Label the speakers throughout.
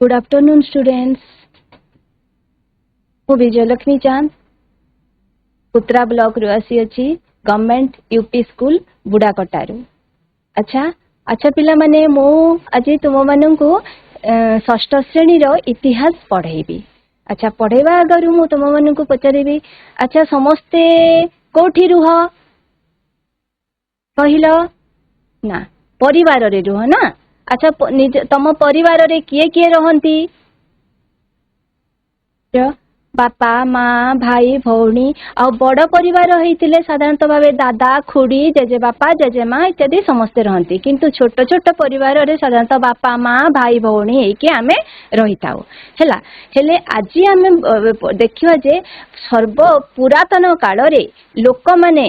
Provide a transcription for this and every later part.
Speaker 1: Good afternoon, students. ମୁଁ ବିଜୟଲକ୍ଷ୍ମୀ ଚାନ୍ଦ ପୁତ୍ରା block ରୁ ଆସିଅଛି ଗଭର୍ଣ୍ଣମେଣ୍ଟ ୟୁପି ସ୍କୁଲ ବୁଡାକଟାରୁ। ଆଚ୍ଛା ଆଚ୍ଛା ପିଲାମାନେ, ମୁଁ ଆଜି ତୁମମାନଙ୍କୁ ଷଷ୍ଠ ଶ୍ରେଣୀର ଇତିହାସ ପଢ଼େଇବି। ଆଚ୍ଛା, ପଢ଼େଇବା ଆଗରୁ ମୁଁ ତୁମମାନଙ୍କୁ ପଚାରିବି, ଆଚ୍ଛା ସମସ୍ତେ କୋଉଠି ରୁହ କହିଲ? ନା, ପରିବାରରେ ରୁହ ନା? ଆଚ୍ଛା, ତମ ପରିବାରରେ କିଏ କିଏ ରହନ୍ତି? ବାପା ମା ଭାଇ ଭଉଣୀ ଆଉ ବଡ଼ ପରିବାର ହେଇଥିଲେ ସାଧାରଣତଃ ଭାବେ ଦାଦା ଖୁଡି ଜେଜେବାପା ଜେଜେମା ଇତ୍ୟାଦି ସମସ୍ତେ ରହନ୍ତି। କିନ୍ତୁ ଛୋଟ ଛୋଟ ପରିବାରରେ ସାଧାରଣତଃ ବାପା ମା ଭାଇ ଭଉଣୀ ହେଇକି ଆମେ ରହିଥାଉ ହେଲା। ହେଲେ ଆଜି ଆମେ ଦେଖିବା ଯେ ସର୍ବ ପୁରାତନ କାଳରେ ଲୋକମାନେ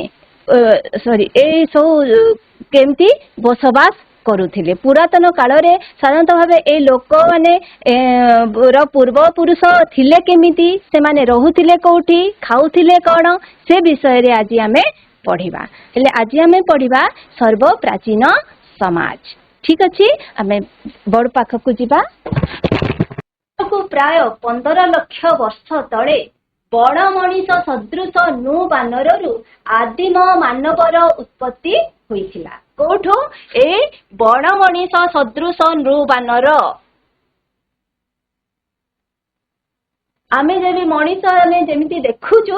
Speaker 1: ଏଇ ସବୁ କେମିତି ବସବାସ କରୁଥିଲେ। ପୁରାତନ କାଳରେ ସାଧାରଣତଃ ଭାବେ ଏଇ ଲୋକମାନେ ପୂର୍ବପୁରୁଷ ଥିଲେ କେମିତି, ସେମାନେ ରହୁଥିଲେ କୋଉଠି, ଖାଉଥିଲେ କଣ, ସେ ବିଷୟରେ ଆଜି ଆମେ ପଢିବା। ହେଲେ ଆଜି ଆମେ ପଢିବା ସର୍ବ ପ୍ରାଚୀନ ସମାଜ। ଠିକ ଅଛି, ଆମେ ବଡ ପାଖକୁ ଯିବା। ପ୍ରାୟ 15 ଲକ୍ଷ ବର୍ଷ ତଳେ ବଣ ମଣିଷ ସଦୃଶ ନୃ ବାନରରୁ ଆଦିମ ମାନବର ଉତ୍ପତ୍ତି ହୋଇଥିଲା। କୋଉଠୁ? ଏ ବଣ ମଣିଷ ସଦୃଶ ନୃ ବାନର। ଆମେ ମଣିଷ ଯେମିତି ଦେଖୁଛୁ,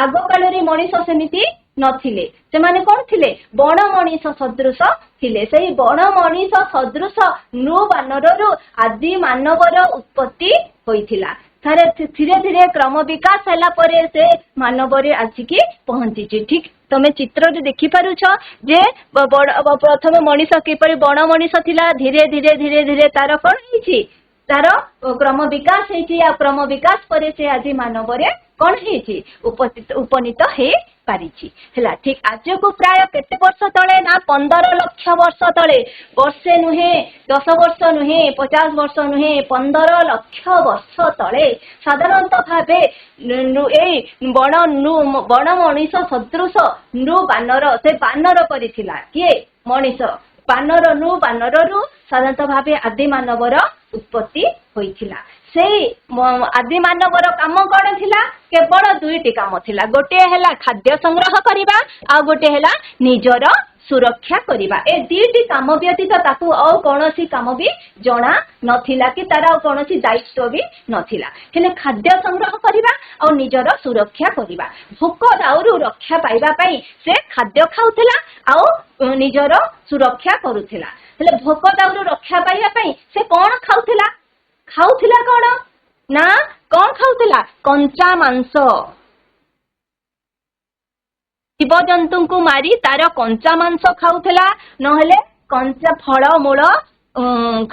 Speaker 1: ଆଗ କାଳରେ ମଣିଷ ସେମିତି ନଥିଲେ। ସେମାନେ କଣ ଥିଲେ? ବଣ ମଣିଷ ସଦୃଶ ଥିଲେ। ସେଇ ବଣ ମଣିଷ ସଦୃଶ ନୃ ବାନରରୁ ଆଦି ମାନବର ଉତ୍ପତ୍ତି ହୋଇଥିଲା। ଧୀରେ ଧୀରେ କ୍ରମ ବିକାଶ ହେଲା ପରେ ସେ ମାନବରେ ଆସିକି ପହଞ୍ଚିଛି। ଠିକ ତମେ ଚିତ୍ରରେ ଦେଖିପାରୁଛ ଯେ ପ୍ରଥମେ ମଣିଷ କିପରି ବଣ ମଣିଷ ଥିଲା, ଧୀରେ ଧୀରେ ଧୀରେ ଧୀରେ ତାର କଣ ହେଇଛି, ତାର କ୍ରମ ବିକାଶ ହେଇଛି। ଆଉ କ୍ରମ ବିକାଶ ପରେ ସେ ଆଜି ମାନବରେ କଣ ହେଇଛି, ଉପନୀତ ହେଇ ପାରିଛି ହେଲା। ଠିକ ଆଜକୁ ପ୍ରାୟ କେତେ ବର୍ଷ ତଳେ? ନା 15 ଲକ୍ଷ ବର୍ଷ ତଳେ। ବର୍ଷେ ନୁହେଁ, 10 ବର୍ଷ ନୁହେଁ, 50 ବର୍ଷ ନୁହେଁ, 15 ଲକ୍ଷ ବର୍ଷ ତଳେ ସାଧାରଣତଃ ଭାବେ ଏଇ ବଣ ମଣିଷ ସଦୃଶ ନୃ ବାନର, ସେ ବାନର କରିଥିଲା। କିଏ? ମଣିଷ। ବାନର ନୃ ବାନରରୁ ସାଧାରଣତଃ ଭାବେ ଆଦି ମାନବର ଉତ୍ପତ୍ତି ହୋଇଥିଲା। ସେଇ ଆଦି ମାନବର କାମ କଣ ଥିଲା? କେବଳ ଦୁଇଟି କାମ ଥିଲା। ଗୋଟିଏ ହେଲା ଖାଦ୍ୟ ସଂଗ୍ରହ କରିବା, ଆଉ ଗୋଟିଏ ହେଲା ନିଜର ସୁରକ୍ଷା କରିବା। ଏ ଦୁଇଟି କାମ ବ୍ୟତୀତ ତାକୁ ଆଉ କୌଣସି କାମ ବି ଜଣା ନଥିଲା, କି ତାର ଆଉ କୌଣସି ଦାୟିତ୍ୱ ବି ନଥିଲା। ହେଲେ ଖାଦ୍ୟ ସଂଗ୍ରହ କରିବା ଆଉ ନିଜର ସୁରକ୍ଷା କରିବା। ଭୋକ ଦାଉରୁ ରକ୍ଷା ପାଇବା ପାଇଁ ସେ ଖାଦ୍ୟ ଖାଉଥିଲା ଆଉ ନିଜର ସୁରକ୍ଷା କରୁଥିଲା। ହେଲେ ଭୋକ ଦାଉରୁ ରକ୍ଷା ପାଇବା ପାଇଁ ସେ କଣ ଖାଉଥିଲା? ଖାଉଥିଲା କଣ? ନା, କଣ ଖାଉଥିଲା? କଞ୍ଚା ମାଂସ। ଜୀବଜନ୍ତୁଙ୍କୁ ମାରି ତାର କଞ୍ଚା ମାଂସ ଖାଉଥିଲା, ନହେଲେ କଞ୍ଚା ଫଳମୂଳ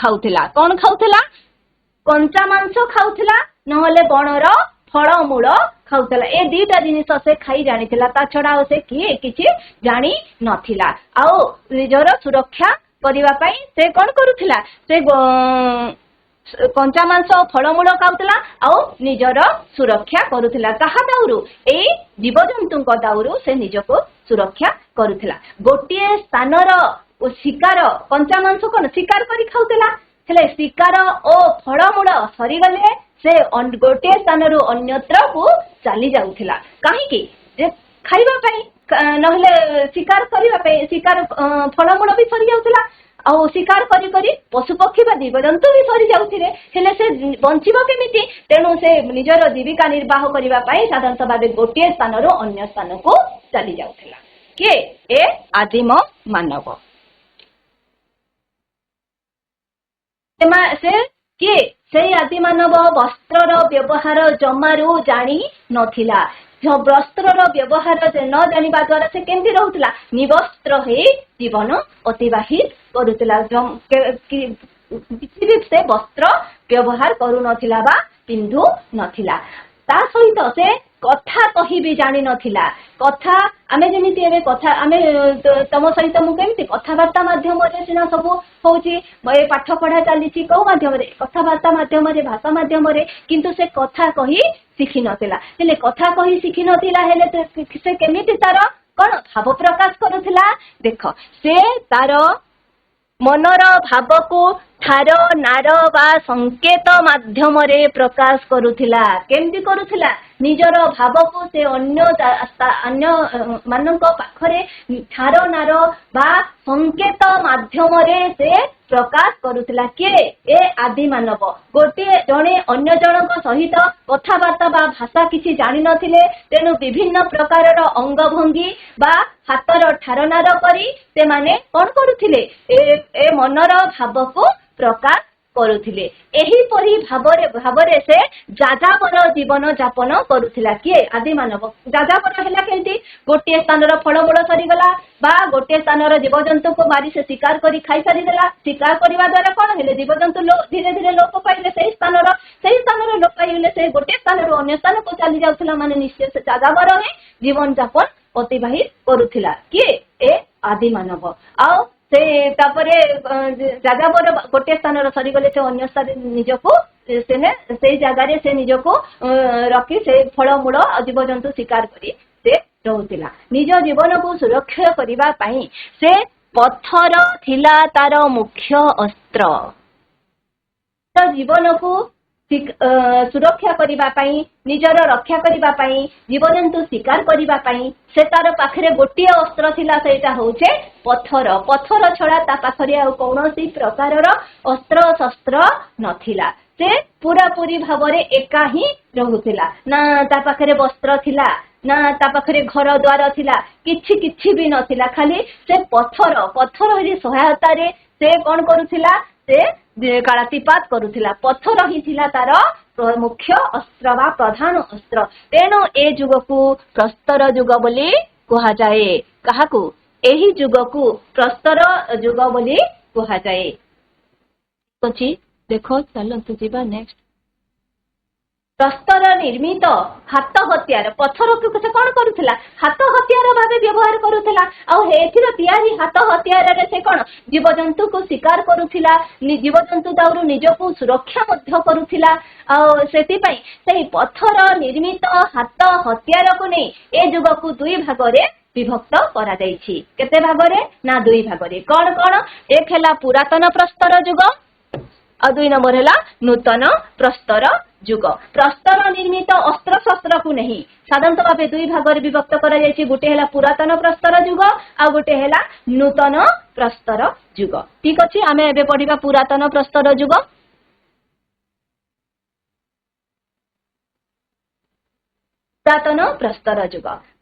Speaker 1: ଖାଉଥିଲା। କଣ ଖାଉଥିଲା? କଞ୍ଚା ମାଂସ ଖାଉଥିଲା, ନହେଲେ ବଣର ଫଳମୂଳ ଖାଉଥିଲା। ଏ ଦିଟା ଜିନିଷ ସେ ଖାଇ ଜାଣିଥିଲା। ତା ଛଡା ଆଉ ସେ କିଛି ଜାଣି ନଥିଲା। ଆଉ ନିଜର ସୁରକ୍ଷା କରିବା ପାଇଁ ସେ କଣ କରୁଥିଲା? ସେ କଞ୍ଚା ମାଂସ ଓ ଫଳମୂଳ ଖାଉଥିଲା ଆଉ ନିଜର ସୁରକ୍ଷା କରୁଥିଲା। କାହା ଦାଉରୁ? ଏଇ ଜୀବଜନ୍ତୁଙ୍କ ଦାଉରୁ ସେ ନିଜକୁ ସୁରକ୍ଷା କରୁଥିଲା। ଗୋଟିଏ ସ୍ଥାନର ଶିକାର, କଞ୍ଚା ମାଂସ କଣ ଶିକାର କରି ଖାଉଥିଲା। ହେଲେ ଶିକାର ଓ ଫଳମୂଳ ସରିଗଲେ ସେ ଗୋଟିଏ ସ୍ଥାନରୁ ଅନ୍ୟତ୍ରକୁ ଚାଲି ଯାଉଥିଲା। କାହିଁକି? ଯେ ଖାଇବା ପାଇଁ, ନହେଲେ ଶିକାର କରିବା ପାଇଁ। ଶିକାର ଫଳମୂଳ ବି ସରି ଯାଉଥିଲା, ଆଉ ଶିକାର କରି କରି ପଶୁ ପକ୍ଷୀ ବା ଜୀବଜନ୍ତୁ ବି ସରି ଯାଉଥିଲେ। ହେଲେ ସେ ବଞ୍ଚିବ କେମିତି? ତେଣୁ ସେ ନିଜର ଜୀବିକା ନିର୍ବାହ କରିବା ପାଇଁ ସାଧାରଣତଃ ଭାବେ ଗୋଟିଏ ସ୍ଥାନରୁ ଅନ୍ୟ ସ୍ଥାନକୁ ଚାଲି ଯାଉଥିଲା। କିଏ? ଏ ଆଦିମ ମାନବ। ସେ କିଏ? ସେଇ ଆଦି ମାନବ ବସ୍ତ୍ରର ବ୍ୟବହାର ଜମାରୁ ଜାଣି ନଥିଲା। ବସ୍ତ୍ରର ବ୍ୟବହାର ନ ଜାଣିବା ଦ୍ୱାରା ସେ କେମିତି ରହୁଥିଲା? ନିବସ୍ତ୍ର ହେଇ ଜୀବନ ଅତିବାହିତ କରୁଥିଲା। କିଛି ବି ସେ ବସ୍ତ୍ର ବ୍ୟବହାର କରୁନଥିଲା ବା ପିନ୍ଧୁ ନଥିଲା। ତା ସହିତ ସେ କଥା କହିବି ଜାଣିନଥିଲା। କଥା ଆମେ ଯେମିତି ଏବେ କଥା, ଆମେ ତମ ସହିତ ମୁଁ କେମିତି କଥାବାର୍ତ୍ତା ମାଧ୍ୟମରେ ସିନା ସବୁ ହଉଛି, ପାଠ ପଢା ଚାଲିଛି କୋଉ ମାଧ୍ୟମରେ? କଥାବାର୍ତ୍ତା ମାଧ୍ୟମରେ, ଭାଷା ମାଧ୍ୟମରେ। କିନ୍ତୁ ସେ କଥା କହି ଶିଖିନଥିଲା। ହେଲେ କଥା କହି ଶିଖିନଥିଲା, ହେଲେ ସେ କେମିତି ତାର କଣ ଭାବ ପ୍ରକାଶ କରୁଥିଲା? ଦେଖ, ସେ ତାର मनर भाव को ठार नार बा संकेत माध्यम रे प्रकाश करुथिला केमती करुथिला निजर भाव को से अन्य मानक पाखरे ठार नार बा संकेत माध्यम रे से प्रकाश करुथिला के ए आदि मानव गोटे जणे अन्य जनक सहित कथाबार्ता बा भाषा किछि जानि नथिले तेनु विभिन्न प्रकारर अंग भंगी बा हातर ठारनार करी से माने कोन करुथिले ए मनर भाव को प्रकाश करुथिले एही परी भावरे से जाजाबर जीवन यापन करुथिला किए आदि मानव जाजाबर हैला केंती गोटे स्थानर फलमूल सरीगला बा गोटे स्थानर जीवजंतु को मारी से शिकार करी खाई सारीदेला शिकार करबा द्वारा कोन हेले जीवजंतु धीरे धीरे लोप पाइले सेही स्थानर लोप पाइले से गोटे स्थानर अन्य स्थान को चली जाउथिला माने निश्चय से जाजाबर में जीवन यापन अतिबाहित करुथिला किए ए आदि मानव आ से तापरे जाजाबर गोटे स्थान सरीगले से अन्य स्थान निजको से जगार से निजको रखी से फलमूल जीवजंतु शिकार करी से रहुतिला निज जीवन को सुरक्षा करिबा पई से पत्थर थिला तार मुख्य अस्त्र तो जीवन को सुरक्षा करिबा पई निजर रक्षा करिबा पई जीवजंतु शिकार करिबा पई से तार पाखरे गोटे अस्त्र थिला सेटा होचे पत्थर छड़ा ता पाखरे आ कोनोसी प्रकारर अस्त्र शस्त्र नथिला से पूरा पूरी भावरे एका ही रहुथिला ना ता पाखरे वस्त्र थिला ना ता पाखरे घर द्वार थिला किछि भी नथिला खाली से पत्थर ही सहायता रे से कोन करूथिला से कालातीपात करुथिला पत्थर ही थिला तार मुख्य अस्त्र बा प्रधान अस्त्र तेणु ए युग को प्रस्तर युग बोली कहा जाए काहाकू एही युग को प्रस्तर युग बोली कहा जाए अछि देखो चलंतु जीवा नेक्स्ट प्रस्तर निर्मित हाथ हथियार पत्थर को से कौन करुथिला हाथ हथियार भाबे व्यवहार करुथिला आ हेथिर तयारी हाथ हथियार रे से कौन जीवजंतु को शिकार करुथिला जीवजंतु दाउरु निजको सुरक्षा मध्य करुथिला आ सेति पई सेही पत्थर निर्मित हाथ हथियार को नै ए जुग को दुई भाग रे विभक्त करा जायछि केते भाग रे ना दुई भाग रे कोन कोन एक हैला पुरातन प्रस्तर युग आ दुई नंबर हैला नूतन प्रस्तर युग प्रस्तर निर्मित अस्त्र शस्त्र को नहीं साधारणतः भाव दुई भाग विभक्त करा जायछि गोटे हैला पुरातन प्रस्तर युग आ गोटे हैला नूतन प्रस्तर युग ठीक अछि आमे एबे पढिबा पुरातन प्रस्तर युग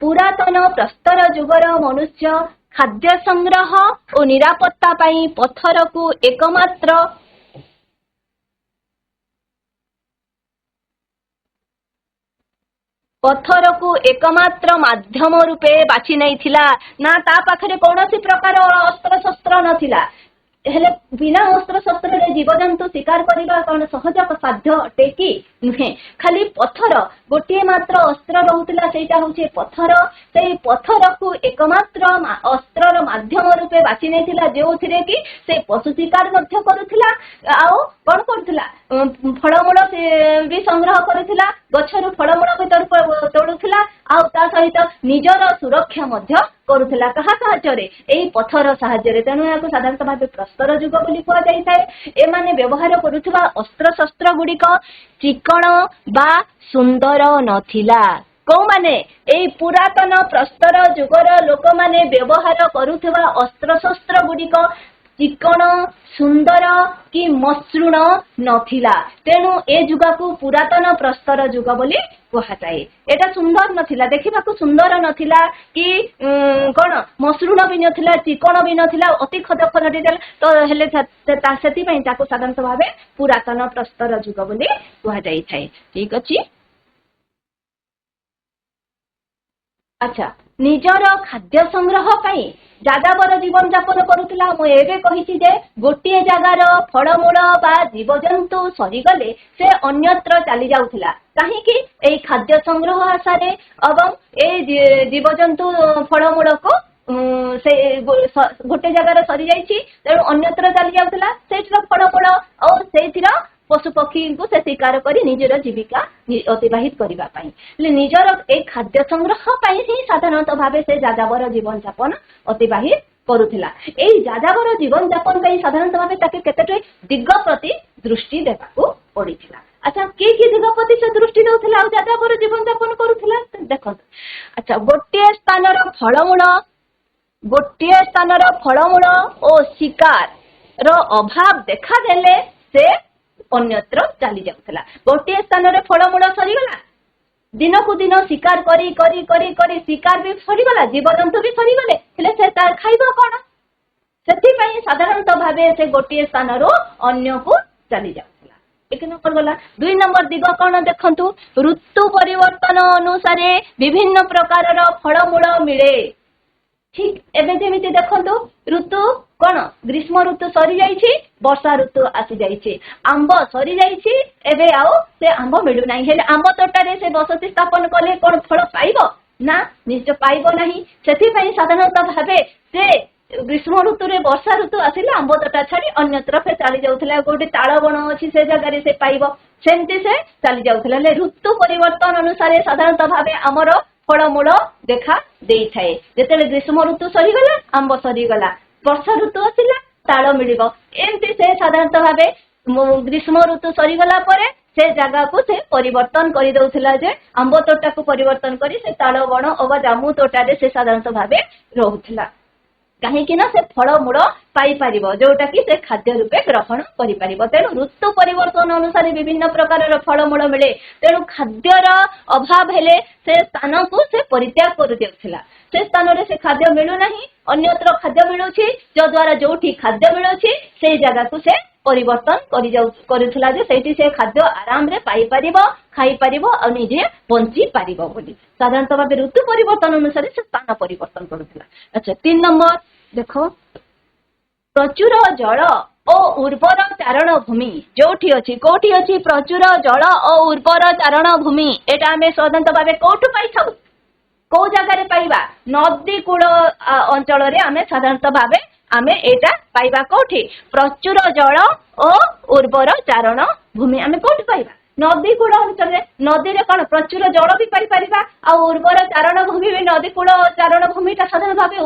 Speaker 1: पुरातन प्रस्तर युगर मनुष्य खाद्य संग्रह और निरापत्ता पाई पत्थर को एकमात्र माध्यम रूपे बाछि नहीं थिला ना ता पाखरे कौनसी प्रकार अस्त्र शस्त्र नथिला हेले बिना अस्त्र शस्त्र रे जीवजंतु शिकार करबा कोन सहज साध्य अटे कि नुहे खाली पत्थर गोटे मात्र अस्त्र रहुतिला सेटा होचे पत्थर सेही पत्थर को एकमात्र अस्त्रर माध्यम रूपे बाछि नेथिला जेउथिरे कि से पशु शिकार मध्य करुथिला आ कोन करथिला फलमूल से भी संग्रह करुथिला गछरु फलमूल भीतर तोडुथिला आ ता सहित निजर सुरक्षा मध्य करुथिला कहा साहाय्य रे एई पत्थर साहाय्य रे तेनु याको साधारणतः भाबे प्रस्तर युग बोली कुआ जाई थाए ए माने व्यवहार करुथिबा अस्त्र शस्त्र गुडिक चिकण बा सुंदर नथिला को माने एई पुरातन प्रस्तर युगर लोक माने व्यवहार करुथिबा अस्त्र शस्त्र गुडिक चिकण सुंदर कि मसृण नथिला तेणु ए जुगा को पुरातन प्रस्तर युग बोली कहा जाए एटा सुंदर नथिला देखिबाकू सुंदर नथिला कि कोन मसृण भी नथिला चिकण भी नथिला अति खदखदटी तो हेले सेति पई ताको साधारणतः भाबे पुरातन प्रस्तर युग बोली कहा जाई थाए ठीक अछि अच्छा निजर खाद्य संग्रह पाई जागाबर जीवन यापन करुला मुझे कही जे गोटे जगार फलमूल बा जीवजंतु सरीगले से अन्यत्र चली जाउथिला कहीं खाद्य संग्रह आशारे एवं ए जीवजंतु फलमूल को से गोटे जगार सरी जाइछि तेणु अन्यत्र चली जाउथिला सेठर फलमूल और सेठर पशु पक्षी को से शिकार करी निजर जीविका अतिबाहित करिबा पई निजर ए खाद्य संग्रह पई ही साधारणतः भावे से जागाबर जीवन यापन अतिबाहित କରୁଥିଲା। ଏଇ ଯାଯାବର ଜୀବନ ଯାପନ ପାଇଁ ସାଧାରଣତଃ ଭାବେ ତାକେ କେତେଟି ଦିଗ ପ୍ରତି ଦୃଷ୍ଟି ଦେବାକୁ ପଡିଥିଲା। ଆଚ୍ଛା କିଏ କିଏ ଦିଗ ପ୍ରତି ସେ ଦୃଷ୍ଟି ଦେଉଥିଲା ଆଉ ଯାଯାବର ଜୀବନ ଯାପନ କରୁଥିଲା ଦେଖନ୍ତୁ। ଆଚ୍ଛା ଗୋଟିଏ ସ୍ଥାନର ଫଳମୂଳ ଓ ଶିକାର ଅଭାବ ଦେଖାଦେଲେ ସେ ଅନ୍ୟତ୍ର ଚାଲି ଯାଉଥିଲା। ଗୋଟିଏ ସ୍ଥାନରେ ଫଳମୂଳ ସରିଗଲା, ଦିନକୁ ଦିନ ଶିକାର କରି କରି କରି କରି ଶିକାର ବି ସରିଗଲା, ଜୀବଜନ୍ତୁ ବି ସରିଗଲେ, ହେଲେ ସେ ଖାଇବ କଣ? ସେଥିପାଇଁ ସାଧାରଣତଃ ଭାବେ ସେ ଗୋଟିଏ ସ୍ଥାନରୁ ଅନ୍ୟକୁ ଚାଲି ଯାଉଥିଲା। 1 ନମ୍ବର ଗଲା। 2 ନମ୍ବର ଦିଗ କଣ ଦେଖନ୍ତୁ, ଋତୁ ପରିବର୍ତ୍ତନ ଅନୁସାରେ ବିଭିନ୍ନ ପ୍ରକାରର ଫଳମୂଳ ମିଳେ। ଠିକ ଏବେ ଯେମିତି ଦେଖନ୍ତୁ ଋତୁ କଣ, ଗ୍ରୀଷ୍ମ ଋତୁ ସରିଯାଇଛି, ବର୍ଷା ଋତୁ ଆସିଯାଇଛି, ଆମ୍ବ ସରିଯାଇଛି, ଏବେ ଆଉ ସେ ଆମ୍ବ ମିଳୁନାହିଁ। ହେଲେ ଆମ୍ବ ତୋଟାରେ ସେ ବସତି ସ୍ଥାପନ କଲେ କଣ ଫଳ ପାଇବ ନା? ନିଶ୍ଚୟ ପାଇବ ନାହିଁ। ସେଥିପାଇଁ ସାଧାରଣତଃ ଭାବେ ସେ ଗ୍ରୀଷ୍ମ ଋତୁରେ ବର୍ଷା ଋତୁ ଆସିଲେ ଆମ୍ବ ତୋଟା ଛାଡି ଅନ୍ୟତ୍ର ସେ ଚାଲି ଯାଉଥିଲା। ଗୋଟେ ତାଳ ବଣ ଅଛି ସେ ଜାଗାରେ ସେ ପାଇବ, ସେମିତି ସେ ଚାଲି ଯାଉଥିଲା। ହେଲେ ଋତୁ ପରିବର୍ତ୍ତନ ଅନୁସାରେ ସାଧାରଣତଃ ଭାବେ ଆମର ଫଳମୂଳ ଦେଖା ଦେଇଥାଏ। ଯେତେବେଳେ ଗ୍ରୀଷ୍ମ ଋତୁ ସରିଗଲା ଆମ୍ବ ସରିଗଲା, ବର୍ଷା ଋତୁ ଆସିଲା ତାଳ ମିଳିବ। ଏମିତି ସେ ସାଧାରଣତଃ ଭାବେ ଗ୍ରୀଷ୍ମ ଋତୁ ସରିଗଲା ପରେ ସେ ଜାଗାକୁ ସେ ପରିବର୍ତ୍ତନ କରିଦଉଥିଲା ଯେ ଆମ୍ବ ତୋଟାକୁ ପରିବର୍ତ୍ତନ କରି ସେ ତାଳ ବଣ ଅବା ଜାମୁ ତୋଟାରେ ସେ ସାଧାରଣତଃ ଭାବେ ରହୁଥିଲା। କାହିଁକି ନା ସେ ଫଳମୂଳ ପାଇପାରିବ ଯୋଉଟା କି ସେ ଖାଦ୍ୟ ରୂପେ ଗ୍ରହଣ କରିପାରିବ। ତେଣୁ ଋତୁ ପରିବର୍ତ୍ତନ ଅନୁସାରେ ବିଭିନ୍ନ ପ୍ରକାରର ଫଳମୂଳ ମିଳେ। ତେଣୁ ଖାଦ୍ୟର ଅଭାବ ହେଲେ ସେ ସ୍ଥାନକୁ ସେ ପରିତ୍ୟାଗ କରିଦେଉଥିଲା। ସେ ସ୍ଥାନରେ ସେ ଖାଦ୍ୟ ମିଳୁନାହିଁ, ଅନ୍ୟତ୍ର ଖାଦ୍ୟ ମିଳୁଛି, ଯଦ୍ୱାରା ଯୋଉଠି ଖାଦ୍ୟ ମିଳୁଛି ସେଇ ଜାଗାକୁ ସେ ପରିବର୍ତ୍ତନ କରୁଥିଲା ଯେ ସେଇଠି ସେ ଖାଦ୍ୟ ଆରାମରେ ପାଇପାରିବ, ଖାଇପାରିବ ଆଉ ନିଜେ ବଞ୍ଚି ପାରିବ ବୋଲି। ସାଧାରଣତଃ ଭାବେ ଋତୁ ପରିବର୍ତ୍ତନ ଅନୁସାରେ ସେ ସ୍ଥାନ ପରିବର୍ତ୍ତନ କରୁଥିଲା। ଆଚ୍ଛା 3 ନମ୍ବର ଦେଖ, ପ୍ରଚୁର ଜଳ ଓ ଉର୍ବର ଚାରଣ ଭୂମି ଯୋଉଠି ଅଛି, କୋଉଠି ଅଛି ପ୍ରଚୁର ଜଳ ଓ ଉର୍ବର ଚାରଣ ଭୂମି, ଏଟା ଆମେ ସାଧାରଣତଃ ଭାବେ କୋଉଠୁ ପାଇଥାଉ? କୋଉ ଜାଗାରେ ପାଇବା? ନଦୀ କୂଳ ଅଞ୍ଚଳରେ ଆମେ ସାଧାରଣତଃ ଭାବେ ଆମେ ଏଇଟା ପାଇବା। କୋଉଠି? ପ୍ରଚୁର ଜଳ ଓ ଉର୍ବର ଚାରଣ ଭୂମି ଆମେ କୋଉଠି ପାଇବା? ନଦୀ କୂଳ ଅଞ୍ଚଳରେ। ନଦୀରେ କଣ ପ୍ରଚୁର ଜଳ ବି ପାଇପାରିବା ଆଉ ଉର୍ବର ଚାରଣ ଭୂମି ବି ନଦୀ କୂଳ ଚାରଣ ଭୂମିଟା ସାଧାରଣ ଭାବେ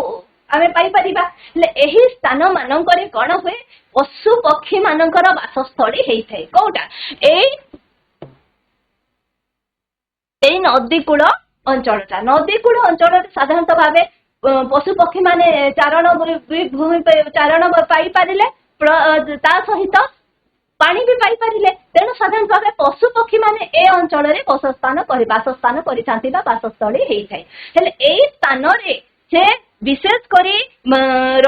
Speaker 1: ଆମେ ପାଇପାରିବା। ହେଲେ ଏହି ସ୍ଥାନ ମାନଙ୍କରେ କଣ ହୁଏ, ପଶୁ ପକ୍ଷୀ ମାନଙ୍କର ବାସସ୍ଥଳୀ ହେଇଥାଏ। କୋଉଟା? ଏଇ ନଦୀ କୂଳ ଅଞ୍ଚଳଟା। ନଦୀ କୂଳ ଅଞ୍ଚଳରେ ସାଧାରଣତଃ ଭାବେ ପଶୁ ପକ୍ଷୀ ମାନେ ଚାରଣ ଭୂମି ଚାରଣ ପାଇପାରିଲେ, ତା ସହିତ ପାଣି ବି ପାଇପାରିଲେ। ତେଣୁ ସାଧାରଣତଃ ଭାବେ ପଶୁ ପକ୍ଷୀ ମାନେ ଏ ଅଞ୍ଚଳରେ ବାସସ୍ଥାନ କରିଥାନ୍ତି ବା ବାସସ୍ଥଳୀ ହେଇଥାଏ। ହେଲେ ଏଇ ସ୍ଥାନରେ ସେ ବିଶେଷ କରି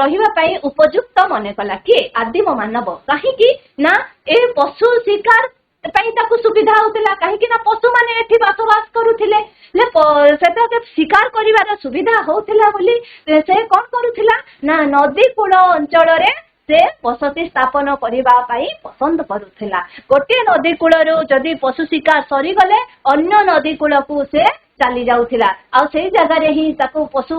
Speaker 1: ରହିବା ପାଇଁ ଉପଯୁକ୍ତ ମନେ କଲା କିଏ? ଆଦିମ ମାନବ। କାହିଁକି ନା ଏ ପଶୁ ଶିକାର ପାଇଁ ତାକୁ ସୁବିଧା ହଉଥିଲା। କାହିଁକି ନା ପଶୁମାନେ ଏଠି ବସବାସ କରୁଥିଲେ, ସେଟାକେ ଶିକାର କରିବାର ସୁବିଧା ହଉଥିଲା ବୋଲି ସେ କଣ କରୁଥିଲା ନା ନଦୀ କୂଳ ଅଞ୍ଚଳରେ ସେ ବସତି ସ୍ଥାପନ କରିବା ପାଇଁ ପସନ୍ଦ କରୁଥିଲା। ଗୋଟିଏ ନଦୀ କୂଳରୁ ଯଦି ପଶୁ ଶିକାର ସରିଗଲେ ଅନ୍ୟ ନଦୀ କୂଳକୁ ସେ ଚାଲି ଯାଉଥିଲା ଆଉ ସେଇ ଜାଗାରେ ହିଁ ତାକୁ ପଶୁ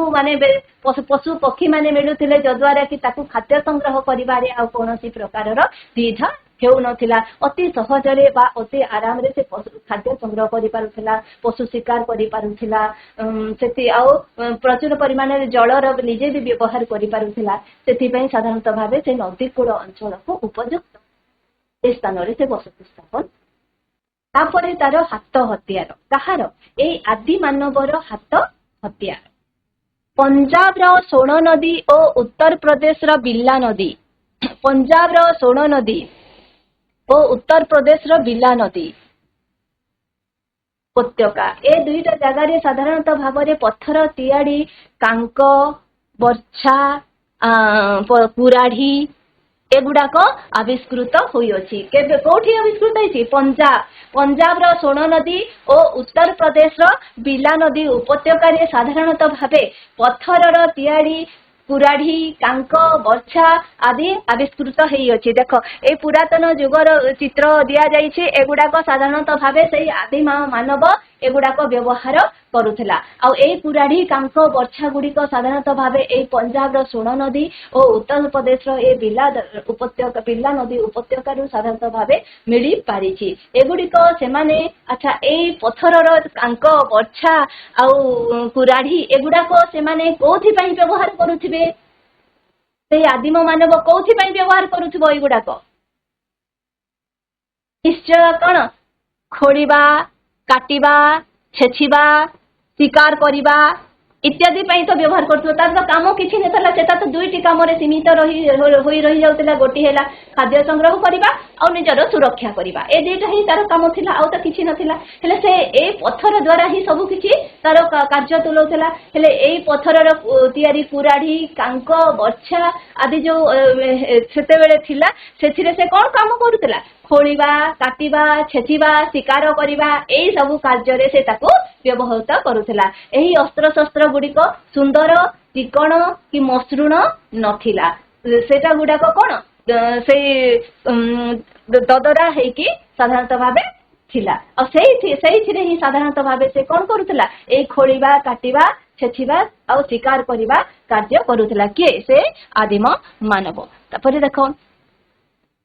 Speaker 1: ପକ୍ଷୀ ମାନେ ମିଳୁଥିଲେ, ଯଦ୍ୱାରା କି ତାକୁ ଖାଦ୍ୟ ସଂଗ୍ରହ କରିବାରେ ଆଉ କୌଣସି ପ୍ରକାରର ଦ୍ୱିଧା ହେଉନଥିଲା। ଅତି ସହଜରେ ବା ଅତି ଆରାମରେ ସେ ଖାଦ୍ୟ ସଂଗ୍ରହ କରିପାରୁଥିଲା, ପଶୁ ଶିକାର କରିପାରୁଥିଲା, ସେଠି ଆଉ ପ୍ରଚୁର ପରିମାଣରେ ଜଳର ନିଜେ ବି ବ୍ୟବହାର କରିପାରୁଥିଲା। ସେଥିପାଇଁ ସାଧାରଣତଃ ଭାବେ ସେ ନଦୀ କୂଳ ଅଞ୍ଚଳକୁ ଉପଯୁକ୍ତ ଏ ସ୍ଥାନରେ ସେ ବସତି ସ୍ଥାପନ। ତାପରେ ତାର ହାତ ହତିଆର। କାହାର? ଏଇ ଆଦି ମାନବର ହାତ ହତିଆର। ପଞ୍ଜାବର ସୋଣ ନଦୀ ଓ ଉତ୍ତରପ୍ରଦେଶର ବିଲା ନଦୀ। ପଞ୍ଜାବର ସୋଣ ନଦୀ ଓ ଉତ୍ତରପ୍ରଦେଶର ବିଲା ନଦୀ ଉପତ୍ୟକା, ଏ ଦୁଇଟା ଜାଗାରେ ସାଧାରଣତଃ ଭାବରେ ପଥର ତିଆରି କାଙ୍କ, ବର୍ଚ୍ଛା, କୁରାଢି ଏଗୁଡାକ ଆବିଷ୍କୃତ ହୋଇଅଛି। କେବେ କୋଉଠି ଆବିଷ୍କୃତ ହେଇଛି? ପଞ୍ଜାବର ସୋଣ ନଦୀ ଓ ଉତ୍ତରପ୍ରଦେଶର ବିଲା ନଦୀ ଉପତ୍ୟକାରେ ସାଧାରଣତଃ ଭାବେ ପଥରର ତିଆରି କୁରାଢି, କାଙ୍କ, ବର୍ଚ୍ଛା ଆଦି ଆବିଷ୍କୃତ ହେଇଅଛି। ଦେଖ ଏଇ ପୁରାତନ ଯୁଗର ଚିତ୍ର ଦିଆଯାଇଛି। ଏଗୁଡାକ ସାଧାରଣତଃ ଭାବେ ସେଇ ଆଦିମ ମାନବ ଏଗୁଡାକ ବ୍ୟବହାର କରୁଥିଲା। ଆଉ ଏଇ କୁରାଢି, କାଙ୍କ, ବର୍ଚ୍ଛା ଗୁଡିକ ସାଧାରଣତଃ ଭାବେ ଏଇ ପଞ୍ଜାବର ସୋଣ ନଦୀ ଓ ଉତ୍ତରପ୍ରଦେଶର ଏ ବିଲା ନଦୀ ଉପତ୍ୟକାରୁ ସାଧାରଣତଃ ଭାବେ ମିଳିପାରିଛି। ଏଗୁଡିକ ସେମାନେ ଆଚ୍ଛା ଏଇ ପଥରର କାଙ୍କ, ବର୍ଚ୍ଛା ଆଉ କୁରାଢି ଏଗୁଡାକ ସେମାନେ କୋଉଥିପାଇଁ ବ୍ୟବହାର କରୁଥିବେ? ସେଇ ଆଦିମ ମାନବ କୋଉଥିପାଇଁ ବ୍ୟବହାର କରୁଥିବ ଏଇଗୁଡାକ? ନିଶ୍ଚୟ କଣ? ଖୋଳିବା, କାଟିବା, ଛେଚିବା, ଶିକାର କରିବା ଇତ୍ୟାଦି ପାଇଁ ତ ବ୍ୟବହାର କରୁଥିବ। ତାର କାମ କିଛି ନଥିଲା, ସେଟା ତ ଦୁଇଟି କାମରେ ସୀମିତ ହୋଇ ରହି ଯାଉଥିଲା। ଗୋଟିଏ ହେଲା ଖାଦ୍ୟ ସଂଗ୍ରହ କରିବା ଆଉ ନିଜର ସୁରକ୍ଷା କରିବା, ଏ ଦୁଇଟା ହିଁ ତାର କାମ ଥିଲା, ଆଉ ତ କିଛି ନଥିଲା। ହେଲେ ସେ ଏଇ ପଥର ଦ୍ୱାରା ହିଁ ସବୁ କିଛି ତାର କାର୍ଯ୍ୟ ତୁଲାଉଥିଲା। ହେଲେ ଏଇ ପଥରର ତିଆରି କୁରାଢି, କାଙ୍କ, ବର୍ଚ୍ଛା ଆଦି ଯୋଉ ସେତେବେଳେ ଥିଲା, ସେଥିରେ ସେ କଣ କାମ କରୁଥିଲା? ଖୋଳିବା, କାଟିବା, ଛେଚିବା, ଶିକାର କରିବା ଏଇ ସବୁ କାର୍ଯ୍ୟରେ ସେ ତାକୁ ବ୍ୟବହୃତ କରୁଥିଲା। ଏହି ଅସ୍ତ୍ରଶସ୍ତ୍ର ଗୁଡିକ ସୁନ୍ଦର, ଚିକଣ କି ମସୃଣ ନଥିଲା। ସେଟା ଗୁଡାକ କଣ ସେଇ ଦଦରା ହେଇକି ସାଧାରଣତଃ ଭାବେ ଥିଲା। ଆଉ ସେଇଥିରେ ହିଁ ସାଧାରଣତଃ ଭାବେ ସେ କଣ କରୁଥିଲା? ଏଇ ଖୋଳିବା, କାଟିବା, ଛେଚିବା ଆଉ ଶିକାର କରିବା କାର୍ଯ୍ୟ କରୁଥିଲା। କିଏ? ସେ ଆଦିମ ମାନବ। ତାପରେ ଦେଖ,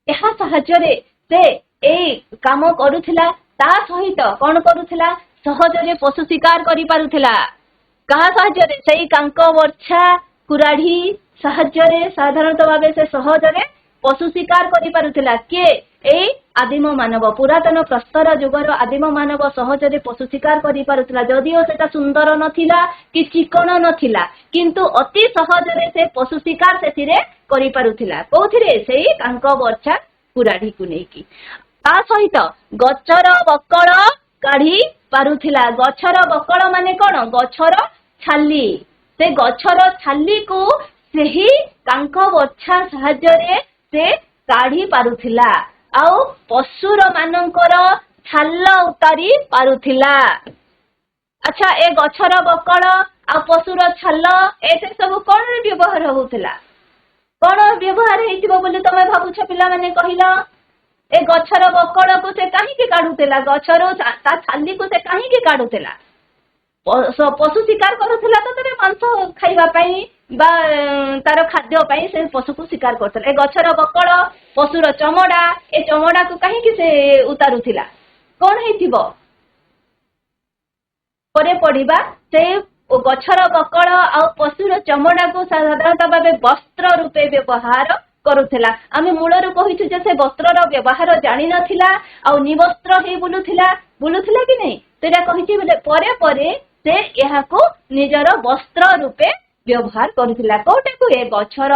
Speaker 1: ଏହା ସାହାଯ୍ୟରେ ସେ ଏଇ କାମ କରୁଥିଲା, ତା ସହିତ କଣ କରୁଥିଲା? ସହଜରେ ପଶୁ ଶିକାର କରିପାରୁଥିଲା। କାହା ସାହାଯ୍ୟରେ? ସେଇ କାଙ୍କ, ବର୍ଚ୍ଛା, କୁରାଢି ସାହାଯ୍ୟରେ ସାଧାରଣତଃ ଭାବେ ସେ ସହଜରେ ପଶୁ ଶିକାର କରିପାରୁଥିଲା। କିଏ? ଏଇ ଆଦିମ ମାନବ। ପୁରାତନ ପ୍ରସ୍ତର ଯୁଗର ଆଦିମ ମାନବ ସହଜରେ ପଶୁ ଶିକାର କରିପାରୁଥିଲା। ଯଦିଓ ସେଟା ସୁନ୍ଦର ନଥିଲା କି ଚିକଣ ନଥିଲା, କିନ୍ତୁ ଅତି ସହଜରେ ସେ ପଶୁ ଶିକାର ସେଥିରେ କରିପାରୁଥିଲା। କୋଉଥିରେ? ସେଇ କାଙ୍କ, ବର୍ଚ୍ଛା, କୁରାଢିକୁ ନେଇକି। ତା ସହିତ ଗଛର ବକଳ କାଢି ପାରୁଥିଲା। ଗଛର ବକଳ ମାନେ କଣ? ଗଛର ଛାଲି। ସେ ଗଛର ଛାଲିକୁ ସେହି କାଙ୍କ, ବର୍ଚ୍ଛା ସାହାଯ୍ୟରେ ସେ କାଢି ପାରୁଥିଲା। ଆଉ ପଶୁର ମାନଙ୍କର ଛାଲ ଉତାରି ପାରୁଥିଲା। ଆଚ୍ଛା, ଏ ଗଛର ବକଳ ଆଉ ପଶୁର ଛାଲ ଏତେ ସବୁ କଣ ବ୍ୟବହାର ହଉଥିଲା? କଣ ବ୍ୟବହାର ହେଇଥିବ ବୋଲି ତମେ ଭାବୁଛ ପିଲାମାନେ? କହିଲ, ଏ ଗଛର ବକଳକୁ ସେ କାହିଁକି କାଢୁଥିଲା? ଗଛରୁ ତା ଛାଲିକୁ ସେ କାହିଁକି କାଢୁଥିଲା? ପଶୁ ଶିକାର କରୁଥିଲା ତ ତାର ମାଂସ ଖାଇବା ପାଇଁ ବା ତାର ଖାଦ୍ୟ ପାଇଁ ସେ ପଶୁକୁ ଶିକାର କରୁଥିଲା। ଏ ଗଛର ବକଳ, ପଶୁର ଚମଡା, ଏ ଚମଡାକୁ କାହିଁକି ସେ ଉତାରୁଥିଲା? କଣ ହେଇଥିବ? ପରେ ପଢିବା। ସେ ଗଛର ବକଳ ଆଉ ପଶୁର ଚମଡାକୁ ସାଧାରଣତଃ ଭାବେ ବସ୍ତ୍ର ରୂପେ ବ୍ୟବହାର କରୁଥିଲା। ଆମେ ମୂଳରୁ କହିଛୁ ଯେ ସେ ବସ୍ତ୍ରର ବ୍ୟବହାର ଜାଣିନଥିଲା ଆଉ ନିବସ୍ତ୍ର ହେଇ ବୁଲୁଥିଲା କି ନାହିଁ? ସେଟା କହିଛି ବୋଲେ ପରେ ପରେ ସେ ଏହାକୁ ନିଜର ବସ୍ତ୍ର ରୂପେ ବ୍ୟବହାର କରୁଥିଲା। କୋଉଟାକୁ? ଏ ଗଛର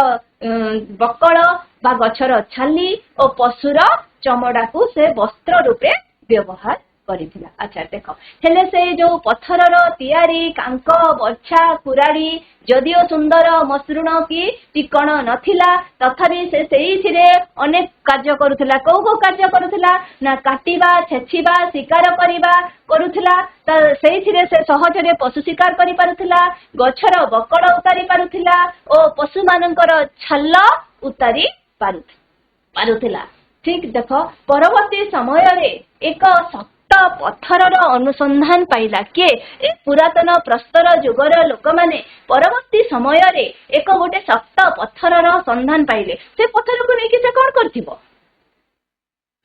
Speaker 1: ବକଳ ବା ଗଛର ଛାଲି ଓ ପଶୁର ଚମଡାକୁ ସେ ବସ୍ତ୍ର ରୂପେ ବ୍ୟବହାର କରିଥିଲା। ଆଚ୍ଛା ଦେଖ, ହେଲେ ସେ ଯୋଉ ପଥରର ତିଆରି କାଙ୍କ, ବର୍ଚ୍ଛା, କୁରାଢି ଯଦିଓ ସୁନ୍ଦର, ମସୃଣ କି ଚିକଣ ନଥିଲା, ତଥାପି ସେ ସେଇଥିରେ ଅନେକ କାର୍ଯ୍ୟ କରୁଥିଲା। କୋଉ କୋଉ କାର୍ଯ୍ୟ କରୁଥିଲା? ନା କାଟିବା, ଛେଚିବା, ଶିକାର କରିବା କରୁଥିଲା। ସେଇଥିରେ ସେ ସହଜରେ ପଶୁ ଶିକାର କରିପାରୁଥିଲା, ଗଛର ବକଳ ଉତାରି ପାରୁଥିଲା ଓ ପଶୁ ମାନଙ୍କର ଛାଲ ଉତାରି ପାରୁଥିଲା। ଠିକ ଦେଖ, ପରବର୍ତ୍ତୀ ସମୟରେ ଏକ ପଥରର ଅନୁସନ୍ଧାନ ପାଇଲା। କିଏ? ଏ ପୁରାତନ ପ୍ରସ୍ତର ଯୁଗର ଲୋକମାନେ ପରବର୍ତ୍ତୀ ସମୟରେ ଗୋଟେ ଶକ୍ତ ପଥରର ସନ୍ଧାନ ପାଇଲେ। ସେ ପଥରକୁ ନେଇକି ସେ କଣ କରିଥିବ?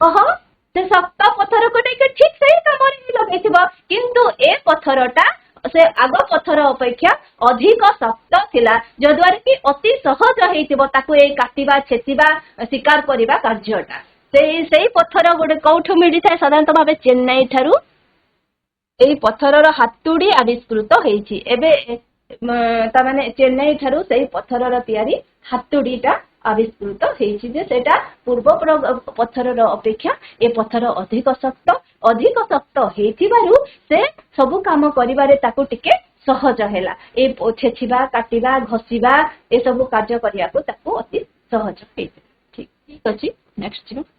Speaker 1: କହ, ସେ ଶକ୍ତ ପଥରକୁ ନେଇକି ଠିକ ସେଇ କାମରେ ହିଁ ଲଗେଇଥିବ, କିନ୍ତୁ ଏ ପଥରଟା ସେ ଆଗ ପଥର ଅପେକ୍ଷା ଅଧିକ ଶକ୍ତ ଥିଲା, ଯଦ୍ୱାରା କି ଅତି ସହଜ ହେଇଥିବ ତାକୁ ଏଇ କାଟିବା, ଛେଚିବା, ଶିକାର କରିବା କାର୍ଯ୍ୟଟା। ସେଇ ପଥର ଗୋଟେ କୋଉଠୁ ମିଳିଥାଏ? ସାଧାରଣତଃ ଭାବେ ଚେନ୍ନାଇ ଠାରୁ ଏଇ ପଥରର ହାତୁଡି ଆବିଷ୍କୃତ ହେଇଛି। ଏବେ ତାମାନେ ଚେନ୍ନାଇ ଠାରୁ ସେଇ ପଥରର ତିଆରି ହାତୁଡିଟା ଆବିଷ୍କୃତ ହେଇଛି ଯେ ସେଟା ପୂର୍ବ ପଥରର ଅପେକ୍ଷା ଏ ପଥର ଅଧିକ ଶକ୍ତ ହେଇଥିବାରୁ ସେ ସବୁ କାମ କରିବାରେ ତାକୁ ଟିକେ ସହଜ ହେଲା। ଏ ଛେଚିବା, କାଟିବା, ଘଷିବା ଏସବୁ କାର୍ଯ୍ୟ କରିବାକୁ ତାକୁ ଅତି ସହଜ ହେଇଥିଲା। ଠିକ ଅଛି, ନେକ୍ସଟ ଯିବା।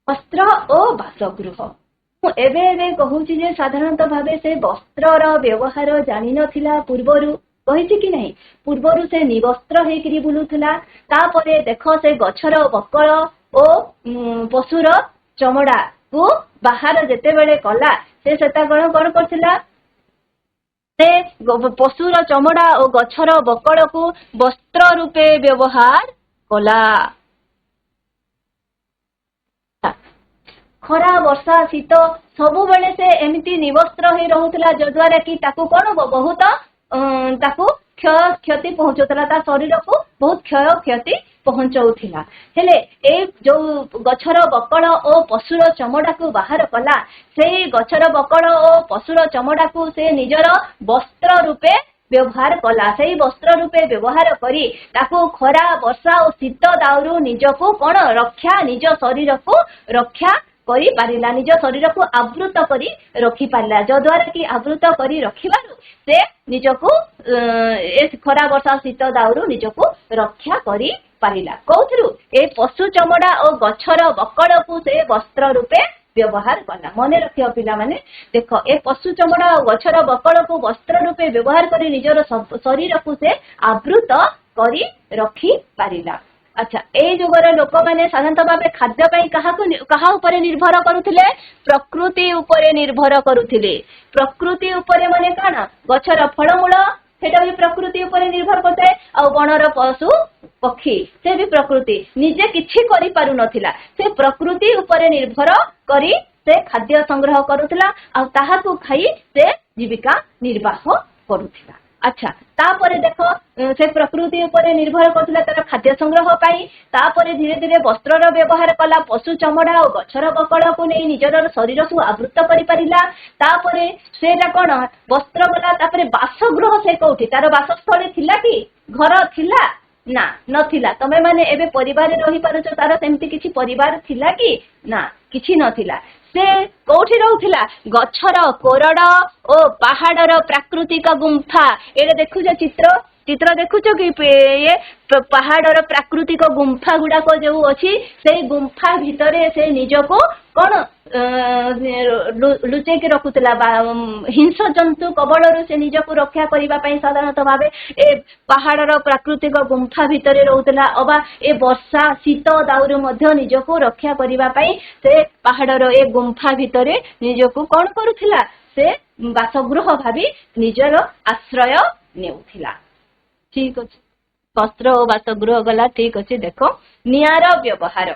Speaker 1: ବସ୍ତ୍ର ଓ ବାସଗୃହ। ମୁଁ ଏବେ କହୁଛି ଯେ ସାଧାରଣତଃ ଭାବେ ସେ ବସ୍ତ୍ରର ବ୍ୟବହାର ଜାଣିନଥିଲା ପୂର୍ବରୁ, କହିଛି କି ନାହିଁ? ପୂର୍ବରୁ ସେ ନିବସ୍ତ୍ର ହେଇକିରି ବୁଲୁଥିଲା। ତାପରେ ଦେଖ, ସେ ଗଛର ବକଳ ଓ ପଶୁର ଚମଡାକୁ ବାହାର ଯେତେବେଳେ କଲା, ସେ ସେଟା କଣ କରୁଥିଲା? ସେ ପଶୁର ଚମଡା ଓ ଗଛର ବକଳକୁ ବସ୍ତ୍ର ରୂପେ ବ୍ୟବହାର କଲା। ଖରା, ବର୍ଷା, ଶୀତ ସବୁବେଳେ ସେ ଏମିତି ନିବସ୍ତ୍ର ହେଇ ରହୁଥିଲା, ଯଦ୍ୱାରା କି ତାକୁ କଣ ବହୁତ ତାକୁ क्षति पहुंचुला ता शरीर को बहुत क्षय क्षति पहुंचाउथिला हेले ए जो गछर बकल ओ पशुर चमड़ा को बाहर कला से गछर बकल ओ पशुर चमड़ा को से निजर वस्त्र रूपे व्यवहार कला से वस्त्र रूपे व्यवहार करी ताको खरा वर्षा और शीत दाउरू निजको कौन रक्षा निज शरीर को रक्षा करी पारिला निज शरीर को आवृत करी रखी पारिला जद्वारा कि आवृत करी रखिबारु से निजको ए खरा वर्षा शीत दाउरू निजको रक्षा करी पारिला कौथरु ए पशु चमड़ा और गछर बकड़ को से वस्त्र रूपे व्यवहार कला मन रखियो पिला माने देख ए पशु चमड़ा और गछर बकड़ को वस्त्र रूपे व्यवहार करी निजर शरीर को से आवृत करी रखी पारिला। अच्छा ए जुगर लोक माने साधारणतः भाव खाद्य कहा उपरे निर्भर करुथिले प्रकृति उपरे निर्भर करुथिले प्रकृति उपरे माने काना गछर फलमूल सेटा भी प्रकृति उपरे निर्भर करता है और बनर पशु पक्षी से भी प्रकृति निजे किछि करि पारु नथिला से प्रकृति उपरे निर्भर करी से खाद्य संग्रह करुथिला और ताहाकु खाई से जीविका निर्वाह करुथिला। अच्छा तापरे देखो से प्रकृति उपरे निर्भर करथिला तार खाद्य संग्रह पाई तापरे धीरे धीरे वस्त्रर व्यवहार कला पशु चमड़ा और गछर बकड़ को नहीं निजर शरीर को आवृत करि पारिला तापरे सेटा कोन वस्त्र गला तापरे बासगृह से कोठी तार बासस्थली थिला कि घर थिला ना नथिला तमे माने एबे परिवार रही पारुछ तार सेमति किछि परिवार थिला कि ना किछि नथिला से कोठी रहउथिला गछर कोरड ओ पहाड़र प्राकृतिक गुंफा एरे देखु जे चित्र देखुछ कि ये पहाड़र प्राकृतिक गुंफा गुड़ाक जो अच्छी से गुंफा भितरे से निजको कौन लुचेक रखुला हिंस जंतु कबल से निजको रक्षा करने साधारणतः भाव ए पहाड़र प्राकृतिक गुंफा भितरे रोला अबा ए वर्षा शीत दाउरू मध्य निजको रक्षा करने से पहाड़र ए गुंफा भितरे निजको कौन करुथिला से बासगृह भावी निजर आश्रय नेउथिला। ठीक अच्छे वस्त्र और बासगृह गला ठीक अच्छे देख निआर व्यवहार।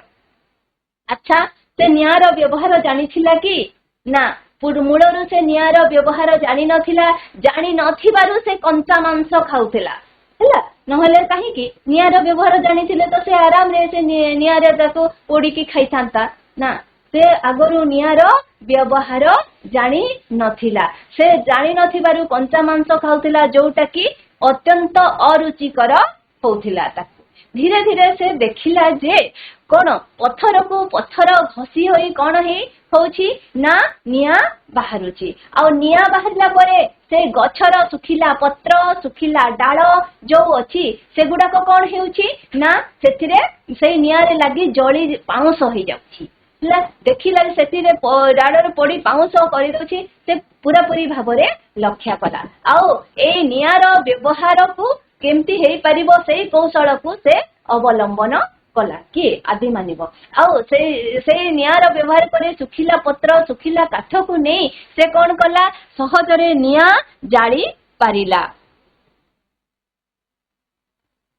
Speaker 1: अच्छा से निआर व्यवहार जानी थिला कि ना मूलरू से निआर व्यवहार जानी नथिला जानी नथिबारु से कंचा मांस खाउथिला हैला नहले काहे कि निआर व्यवहार जानी थिले तो से आराम रे से निआर ताको पोड़ी की खाई थांता ना से आगरू निआर व्यवहार जानी नथिला से जानी नथिबारु कंचा मांस खाउथिला जोटा कि अत्यंत अरुचिकर होउथिला ताकू धीरे धीरे से देखिला जे कोन पत्थर को पत्थर घसी होई कोन हे होउची ना निया बाहरुची आ निया बाहरला परे से गछर सुखिला पत्र सुखिला डाल जो अछि सेगुडा को कोन हेउची ना सेथिरे से निया रे लागि जळी पाउंस होई जाउची देखिला से डाड़ पड़ी पाउंस कर से पूरा पूरी भाव में लक्ष्य कला आउ ए निआर व्यवहार को केमती हे परिबो से कौशल को से अवलंबन कला किए आदि मानिब आउ से निआर व्यवहार करे सुखिला पत्र सुखिला काठ को नहीं से कौन कला सहजरे निआ जाली पारिला।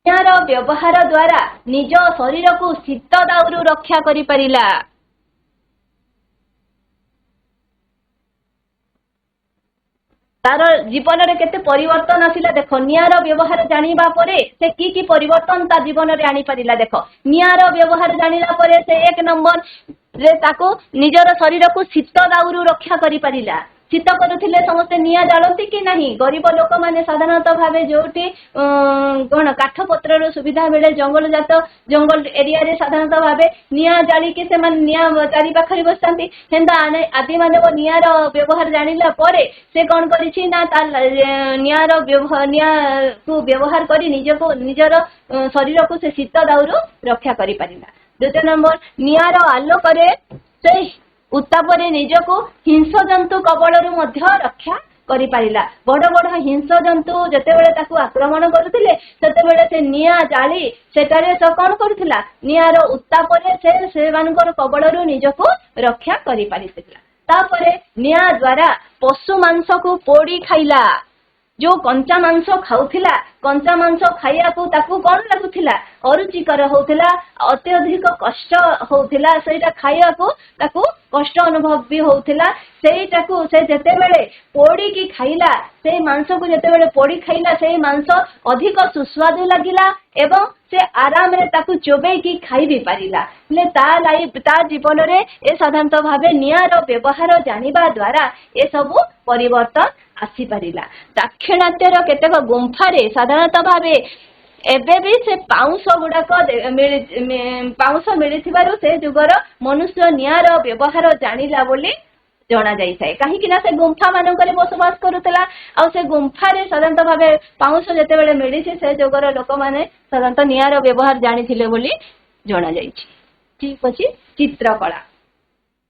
Speaker 1: निआर व्यवहार द्वारा निज शरीर को शीत दाउरू रक्षा करि पारिला। तार जीवन रे केते परिवर्तन आसिला देख निआर व्यवहार जानिबा परे से की परिवर्तन ता जीवन रे आनी परिला देख निआर व्यवहार जानिला परे से एक नंबर रे ताको निजर शरीर को शीत दाउरू रक्षा करि परिला शीत करुथिले समस्ते निआ जालती कि नहीं गरीब लोक माने साधारणतः भावे जोटी कोन काठ पत्रर सुविधा मिले जंगल जात जंगल एरिया रे साधारणतः भावे निआ जाली के से मान निआ चारि पाखरी बसतांती हेंदा आदि माने निआर व्यवहार जानिला परे से कोन करिछि ना ता निआर व्यवहार निआ को व्यवहार करी निजर शरीर को से शीत दाउरू रक्षा करि परिला। द्वितीय नंबर निआर आलोक रे से उत्तापरे निजको हिंस जंतु कबलरू मध्य रक्षा करि पारिला बड़ बड़ हिंस जंतु जतेबेले ताकू आक्रमण करुथिले सेतेबेले से निआ जाली सेटारे से कोन करुथिला निआर उत्तापरे से मानकर कबलरू निजको रक्षा करि पारिथिला। तापरे निआ द्वारा पशु मांस को पोड़ी खाइला जो कंचा मांस खाउथिला कंचा मांस खाइया को ताकू कौन लगुथिला अरुचिकर होउथिला अत्यधिक कष्ट होउथिला सेटा खाइया को ताकू कष्ट अनुभव भी होउथिला सेटाकू से जते बेले पोड़ी की खाइला से मांस को जते बेले पोड़ी खाइला से मांस अधिक सुस्वादु लागिला एवं से आराम रे ताकू चोबे की खाई भी पारिला ले ता जीवन रे ए साधारणतः भावे नियार व्यवहार जानिबा द्वारा ए सब परिवर्तन आसी पारिला। दाक्षिणात्यर केतेक गुंफारे साधारणतः भावे एबे भी से पाउंस गुड़ाक पाउंस मिलिथिबारु से जुगर मनुष्य नियार व्यवहार जानिला बोली जना जाइए कहीं से गुंफा मानक बसवास करुला आ से गुंफारे साधारणतः भावे पाउंस जिते बड़े मिली से जुगर लोक मैंने साधारणतः नियार व्यवहार जानी बोली जना जाइए। ठीक अच्छे चित्रकला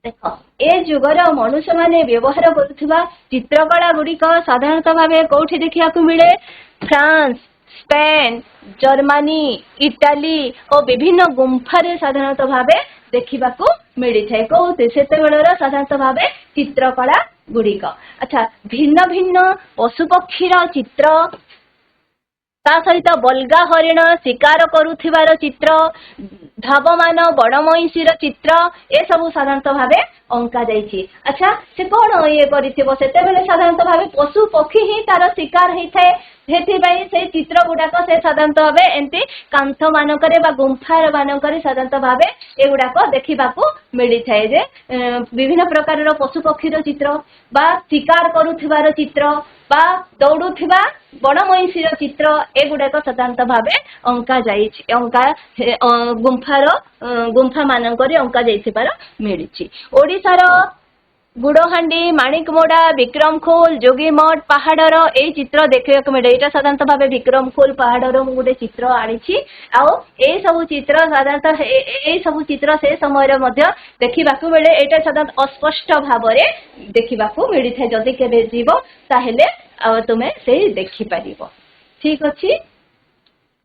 Speaker 1: देख ए जुगर मनुष्य माने व्यवहार करुवा चित्रकला गुड़िक साधारणतः भावे कौटी देखा मिले फ्रांस स्पेन जर्मनी इटाली और विभिन्न गुंफारे साधारणतः भावे देखा मिली थाए कौते से साधारणतः भावे चित्रकला गुड़िक। अच्छा भिन्न भिन्न पशुपक्षीर चित्र ता सहित बलगा हरिण शिकार करुथिबार चित्र धावमान बड़ महिषीर चित्र ए सब साधारणतः भावे अंका जाइछि। अच्छा से कौन ये करिथिबो सेतेबेले साधारणतः भावे पशु पक्षी ही तार शिकार होता है से चित्र गुड़ाक से साधारणतः भावे एमती कांथ मानकरे बा गुंफा मानकरे साधारणतः भावे एगुड़ाक देखा मिली थाए जे विभिन्न प्रकार पशु पक्षीर चित्र बा शिकार करुथिबार चित्र बा दौड़ुथिबा बड़ महिषीर चित्र एगुड़ाक साधारणतः भावे अंका जाइछि अंका गुंफा मानकरे अंका जाइथिबार मिलिछि। ओडिशार गुड़हांडी माणिकमोड़ा विक्रमखोल जोगीमठ पहाड़र ए चित्र देखा मिले यहाँ साधारणतः भावे विक्रमखोल पहाड़र गोटे चित्र आनी सब चित्र साधारणतः ए सब चित्र से समय देखा मिले यहाँ साधारण अस्पष्ट भाव देखा मिली था जदि केबे जीव ताहेले तुमे से देखिपार। ठीक अच्छे।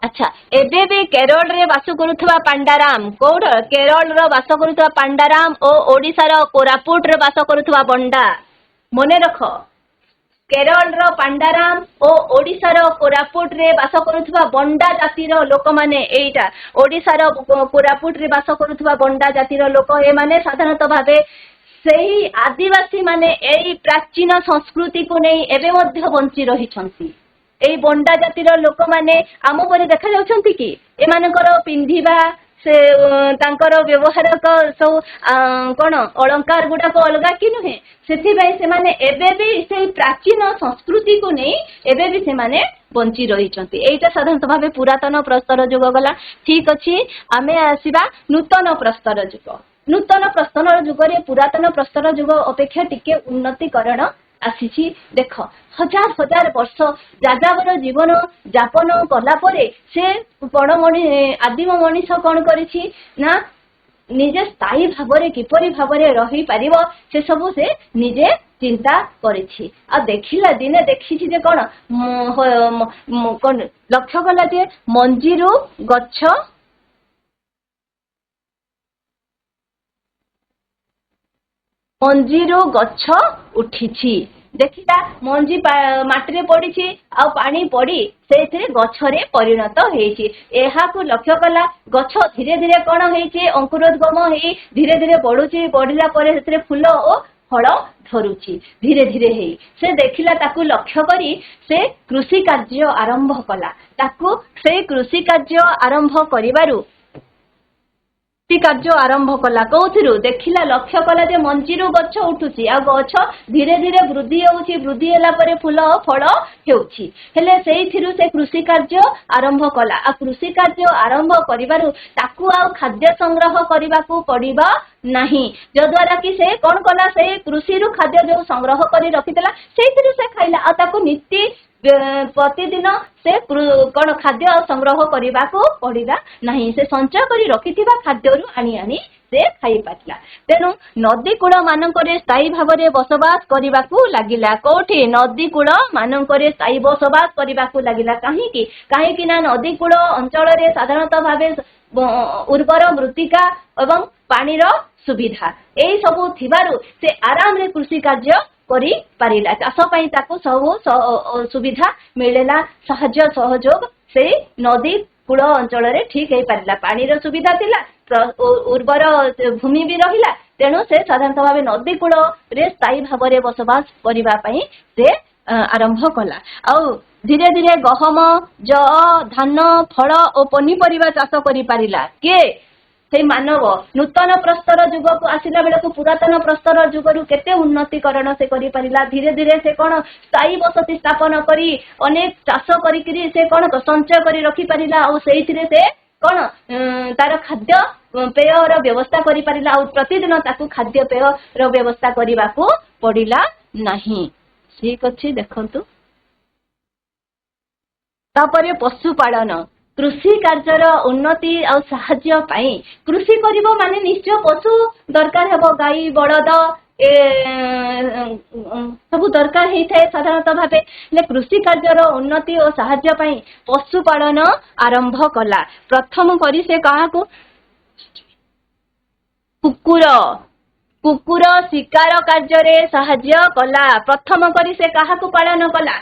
Speaker 1: अच्छा एबे भी केरल रे वास करुवा पांडाराम कौट केरल रो वास करुवा पांडाराम और ओडिशार कोरापुट रे वास करुवा बंडा मने रख केरल रो पांडाराम और ओडिशार कोरापुट रे वास करुवा बंडा जातिर लोक माने एटा ओडिशार कोरापुट रे वास करुवा बंडा जातिर लोक ए माने साधारणतः भावे सेही आदिवासी माने एई प्राचीन संस्कृति को नहीं एबे मध्य बंची रही छंती। एई बंडा जातिर लोक माने आम परे देखा जाउछंती कि एमानकर पिंधिबा से तांकर व्यवहार सब कौन अलंकार गुड़ाक अलगा कि नुहे से माने एबे भी से प्राचीन संस्कृति को नहीं एबे भी से माने बंची रही एटा साधारणतः भावे पुरातन प्रस्तर युग गला। ठीक अच्छे आमे आसीबा नूतन प्रस्तर युग। नूतन प्रस्तर युग पुरातन प्रस्तर युग अपेक्षा टिके उन्नतिकरण आसी देख हजार हजार वर्ष जाजावर जीवन जापन कला परे से बड़ मणि आदिम मनीष कौन करिछि ना निजे स्थायी भाव किपरि भाव रही पारिबो से सब से निजे चिंता करिछि। आ देखिला दिने देखिछि जे कौन कौन लक्ष्य कला जे मंजीरु गच्छ मंजीरु गच्छ उठिछि देखिला मंजी माटी पड़ी आ पानी पड़ी से गछरे परिणत होइछि। एहाकु लक्ष्य कला गछ धीरे धीरे कौन होइछि अंकुरोद्गम होई धीरे धीरे बढ़ुछि बढ़िला परे सेतरे फूल और फल धरुछि धीरे धीरे हेई से देखिला ताकू लक्ष्य करी से कृषि कार्य आरंभ कला ताकू से कृषि कार्य आरंभ करिबारु कार्य आरंभ कला कौथिरु देखिला लक्ष्य कला जे मंजीरु गच्छ उठुछि आ गच्छ धीरे धीरे वृद्धि होउछि वृद्धि होला परे फूल फल हेउछि हेले सेइथिरु से कृषि कार्य आरंभ कला आ कृषि कार्य आरंभ करिबारु ताकू आ खाद्य संग्रह करिबाकू पड़िबा नहीं जद्वारा कि से कौन कला से कृषि रु खाद्य जो संग्रह करी रखितला सेइथिरु से खाइला आ ताकू नित्य प्रतिदिन से कौन खाद्य संग्रह करने को पड़ा नहीं से संचय कर रखिथिबा खाद्य आनी आनी से खाई पाटिला। तेणु नदी कूल मानक स्थायी भाव में बसवास करने को लगिला कौटी नदी कूल मानक स्थायी बसवास करने को लगिला कहीं ना नदी कूल अंचल साधारणतः भाव उर्वर मृत्तिका एवं पानीर सुविधा यही सब थिबारु से आराम रे कृषि कार्य କରି ପାରିଲା ଚାଷ ପାଇଁ ତାକୁ ସବୁ ସୁବିଧା ମିଳିଲା ସାହାଯ୍ୟ ସହଯୋଗ ସେଇ ନଦୀ କୂଳ ଅଞ୍ଚଳରେ ଠିକ ହେଇପାରିଲା ପାଣିର ସୁବିଧା ଥିଲା ଉର୍ବର ଭୂମି ବି ରହିଲା ତେଣୁ ସେ ସାଧାରଣତଃ ଭାବେ ନଦୀ କୂଳରେ ସ୍ଥାୟୀ ଭାବରେ ବସବାସ କରିବା ପାଇଁ ସେ ଆରମ୍ଭ କଲା ଆଉ ଧୀରେ ଧୀରେ ଗହମ ଯଅ ଧାନ ଫଳ ଓ ପନିପରିବା ଚାଷ କରିପାରିଲା କିଏ ସେଇ ମାନବ ନୂତନ ପ୍ରସ୍ତର ଯୁଗକୁ ଆସିଲା ବେଳକୁ ପୁରାତନ ପ୍ରସ୍ତର ଯୁଗରୁ କେତେ ଉନ୍ନତିକରଣ ସେ କରିପାରିଲା ଧୀରେ ଧୀରେ ସେ କଣ ସ୍ଥାୟୀ ବସତି ସ୍ଥାପନ କରି ଅନେକ ଚାଷ କରିକିରି ସେ କଣ ସଞ୍ଚୟ କରି ରଖିପାରିଲା ଆଉ ସେଇଥିରେ ସେ କଣ ତାର ଖାଦ୍ୟ ପେୟର ବ୍ୟବସ୍ଥା କରିପାରିଲା ଆଉ ପ୍ରତିଦିନ ତାକୁ ଖାଦ୍ୟ ପେୟର ବ୍ୟବସ୍ଥା କରିବାକୁ ପଡିଲା ନାହିଁ ଠିକ ଅଛି ଦେଖନ୍ତୁ ତାପରେ ପଶୁପାଳନ କୃଷି କାର୍ଯ୍ୟର ଉନ୍ନତି ଆଉ ସାହାଯ୍ୟ ପାଇଁ କୃଷି କରିବ ମାନେ ନିଶ୍ଚୟ ପଶୁ ଦରକାର ହେବ ଗାଈ ବଳଦ ସବୁ ଦରକାର ହେଇଥାଏ ସାଧାରଣତଃ ଭାବେ ହେଲେ କୃଷି କାର୍ଯ୍ୟର ଉନ୍ନତି ଓ ସାହାଯ୍ୟ ପାଇଁ ପଶୁପାଳନ ଆରମ୍ଭ କଲା ପ୍ରଥମ କରି ସେ କାହାକୁ କୁକୁର ଶିକାର କାର୍ଯ୍ୟରେ ସାହାଯ୍ୟ କଲା ପ୍ରଥମ କରି ସେ କାହାକୁ ପାଳନ କଲା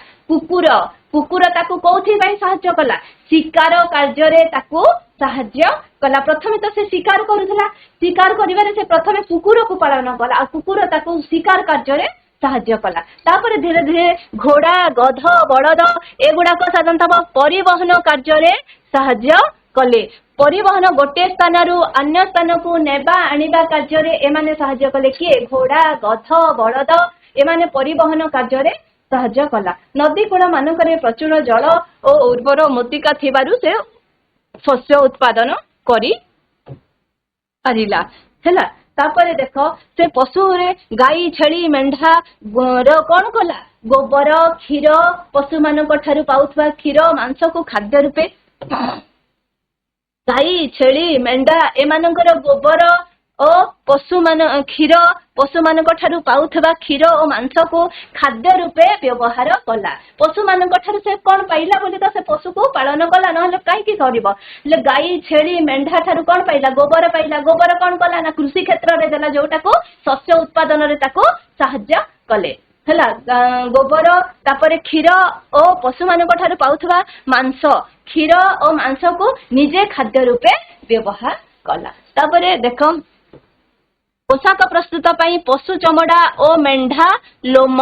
Speaker 1: କୁକୁର ତାକୁ କୋଉଥିପାଇଁ ସାହାଯ୍ୟ କଲା ଶିକାର କାର୍ଯ୍ୟରେ ତାକୁ ସାହାଯ୍ୟ କଲା ପ୍ରଥମେ ତ ସେ ଶିକାର କରୁଥିଲା ଶିକାର କରିବାରେ ସେ ପ୍ରଥମେ କୁକୁରକୁ ପାଳନ କଲା ଆଉ କୁକୁର ତାକୁ ଶିକାର କାର୍ଯ୍ୟରେ ସାହାଯ୍ୟ କଲା ତାପରେ ଧୀରେ ଧୀରେ ଘୋଡା ଗଧ ବଳଦ ଏଗୁଡାକ ସାଧାରଣତଃ ପରିବହନ କାର୍ଯ୍ୟରେ ସାହାଯ୍ୟ କଲେ ପରିବହନ ଗୋଟିଏ ସ୍ଥାନରୁ ଅନ୍ୟ ସ୍ଥାନକୁ ନେବା ଆଣିବା କାର୍ଯ୍ୟରେ ଏମାନେ ସାହାଯ୍ୟ କଲେ କିଏ ଘୋଡା ଗଧ ବଳଦ ଏମାନେ ପରିବହନ କାର୍ଯ୍ୟରେ ସାହାଯ୍ୟ କଲା ନଦୀ କୂଳ ମାନଙ୍କରେ ପ୍ରଚୁର ଜଳ ଓ ଉର୍ବର ମୃତ୍ତିକା ଥିବାରୁ ସେ ଶସ୍ୟ ଉତ୍ପାଦନ କରି ପାରିଲା ହେଲା ତାପରେ ଦେଖ ସେ ପଶୁରେ ଗାଈ ଛେଳି ମେଣ୍ଢା କଣ କଲା ଗୋବର କ୍ଷୀର ପଶୁ ମାନଙ୍କ ଠାରୁ ପାଉଥିବା କ୍ଷୀର ମାଂସକୁ ଖାଦ୍ୟ ରୂପେ ଗାଈ ଛେଳି ମେଣ୍ଢା ଏମାନଙ୍କର ଗୋବର ଓ କ୍ଷୀର ପଶୁମାନଙ୍କ ଠାରୁ ପାଉଥିବା କ୍ଷୀର ଓ ମାଂସକୁ ଖାଦ୍ୟ ରୂପେ ବ୍ୟବହାର କଲା ପଶୁମାନଙ୍କ ଠାରୁ ସେ କଣ ପାଇଲା ବୋଲି ତ ସେ ପଶୁକୁ ପାଳନ କଲା ନହେଲେ କାହିଁକି କରିବ ହେଲେ ଗାଈ ଛେଳି ମେଣ୍ଢା ଠାରୁ କଣ ପାଇଲା ଗୋବର ଗୋବର କଣ କଲା ନା କୃଷି କ୍ଷେତ୍ରରେ ଦେଲା ଯୋଉଟାକୁ ଶସ୍ୟ ଉତ୍ପାଦନରେ ତାକୁ ସାହାଯ୍ୟ କଲେ ହେଲା ଗୋବର ତାପରେ କ୍ଷୀର ଓ ପଶୁମାନଙ୍କ ଠାରୁ ପାଉଥିବା ମାଂସ କ୍ଷୀର ଓ ମାଂସକୁ ନିଜେ ଖାଦ୍ୟ ରୂପେ ବ୍ୟବହାର କଲା ତାପରେ ଦେଖ पोशाक प्रस्तुत पशु चमड़ा और मेंढा लोम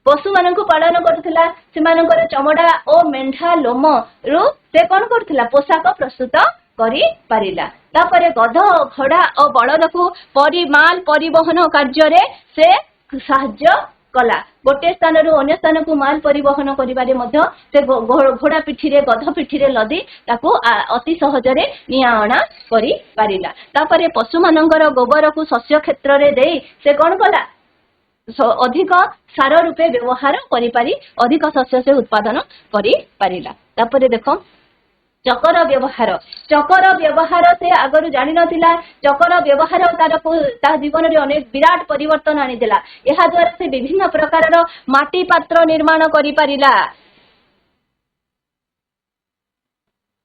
Speaker 1: पशु मान पालन करुला से चमड़ा और मेंढा लोम रु से कौन करुला पोशाक प्रस्तुत करि पारिला तापरे गध घोड़ा और बलद को माल परिवहन कार्य से साहाय्य कला गोटे स्थान रु अन्य स्थान को माल परिवहन करिबारे मध्य से घोड़ा पिठी रे गध पिठी रे लदी ताकू अति सहजरे नियाणा करि पारिला तापरे पशु मानकर गोबर को शस्य क्षेत्र रे देई से कोन कला अधिक सार रूपे व्यवहार करि पारि अधिक शस्य से उत्पादन करि पारिला तापरे देखो चकर व्यवहार से आगरू जानि नथिला चकर व्यवहार तार जीवन रे अनेक विराट परिवर्तन आनिदेला एहा द्वारा से विभिन्न प्रकार माटी पात्र निर्माण करि पारिला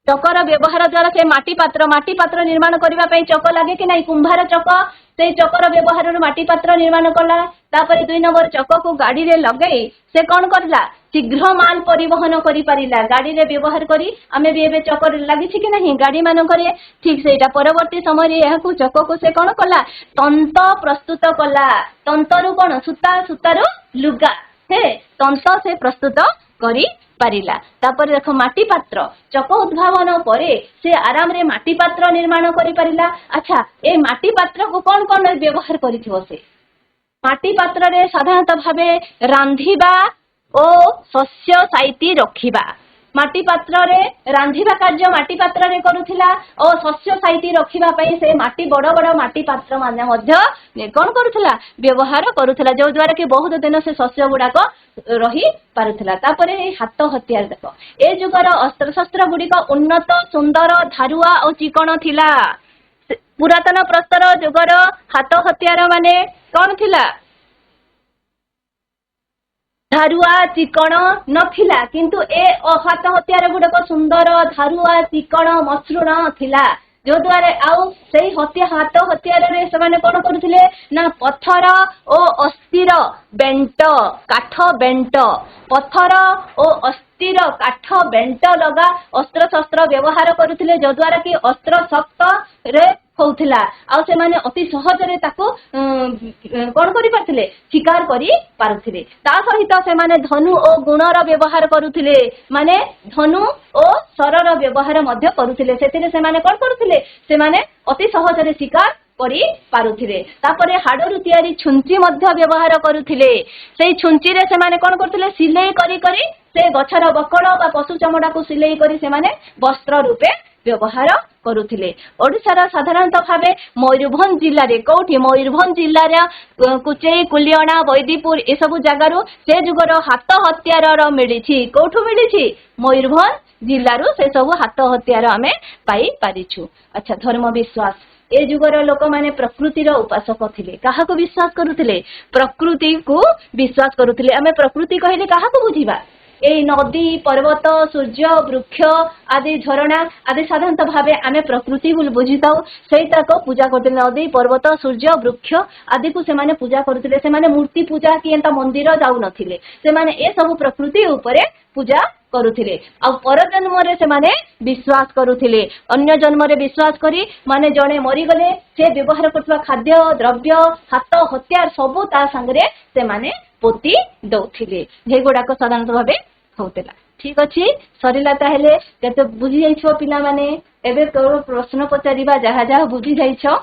Speaker 1: चकर व्यवहार द्वारा से माटी पात्र निर्माण करबा पई चक लागे कि नहीं कुंभार चक से चकर व्यवहार माटी पात्र निर्माण कला तापर 2 नंबर चक को गाड़ी रे लगे से कौन करला शीघ्र माल परिवहन करि पारिला गाड़ी रे व्यवहार करी आमे भी एबे चकर लागि छि कि नहीं गाड़ी मान करे ठीक सेटा परवर्ती समय रे यहाकू चक को से कौन कला तंत प्रस्तुत कला तंतरु कौन सूतारु लुगा हे तंत से प्रस्तुत करी पारिला तापर देखो माटी पात्र चक उद्भावन परे से आराम रे माटी पात्र निर्माण करि पारिला अच्छा ए माटी पात्र को कौन कौन व्यवहार करिथिबो से माटी पात्र रे साधारणतः भावे रांधिबा ओ शस्य साइती रखिबा माटी पात्र रे रांधिबा कार्य माटी पात्र रे करूथिला ओ शस्य साइती रखिबा पई से माटी बड़ बड़ माटी पात्र माने मध्य कोन करूथिला व्यवहार करूथिला जो द्वारा कि बहुत दिन से शस्य गुडाक रही पारुथिला तापरे हाथ हथियार देखो ए जुगर अस्त्र शस्त्र गुडिक उन्नत सुंदर धारुआ और चिकण थिला पुरातन प्रस्तर जुगर हाथ हथियार माने कौन थिला धारुआ चिकण नथिला किंतु ए हाथ हथियार गुडक सुंदर धारुआ चिकण मसृण थिला जो द्वारा आउ से हाथ हथियार से कौन करुले ना पत्थर ओ अस्थिर बेंट काठ बेंट पत्थर ओ अस्थिर काठ बेंट लगा अस्त्र शस्त्र व्यवहार करुले जो द्वारा कि अस्त्र शक्त रे होउथिला आ से माने अति सहज रे ताको कोन करि पारथिले शिकार करि पारथिले ता सहित से माने धनु ओ गुणर व्यवहार करुथिले माने धनु ओ सरर व्यवहार मध्य करुथिले सेतिरे से माने कोन करुथिले से माने अति सहज रे शिकार करि पारुथिले तापरे हाडरु तयारी छुंची मध्य व्यवहार करुथिले सेई छुंची रे से माने कोन करथिले सिलाई करि करि से गछर बकड़ बा पशु चमड़ा को सिलाई करि से माने वस्त्र रूपे व्यवहार करुथिले ओडिशार साधारणतः भावे मयूरभंज जिल्ला रे कोठी मयूरभंज जिल्ला रे कुचेई कुलियणा बैदीपुर ए सब जगारु से जुगर हाथ हथियार मिलिछि कोठु मिलिछि मयूरभंज जिल्लारु से सब हाथ हथियार आमे पाई पारिछु। अच्छा धर्म विश्वास ए जुगर लोक माने प्रकृतिर उपासक थिले काहाको विश्वास करुथिले प्रकृति को विश्वास करुथिले आमे प्रकृति कहिले काहाको बुझिबा ए नदी पर्वत सूर्य वृक्ष आदि झरणा आदि साधारणतः भावे आमे प्रकृति बुझीता को पूजा करते नदी पर्वत सूर्य वृक्ष आदि को से पूजा करते से मूर्ति पूजा कि एंता मंदिर जाऊ नथिले से माने ए सब प्रकृति उपरे पूजा करुथिले आ पर जन्म रे से माने विश्वास करुथिले अन्य जन्म रे विश्वास करी माने जणे मरी गले से व्यवहार करथवा खाद्य द्रव्य हाथ हथियार सब ता संगरे से माने पोती दउथिले हे गुडाको साधारणतः भावे होतेला। ठीक अछि सरिला ताहेले केते बुझी जाइछो पिला माने एबे केवल प्रश्न पचारिबा जहा जहा बुझी जाइछो।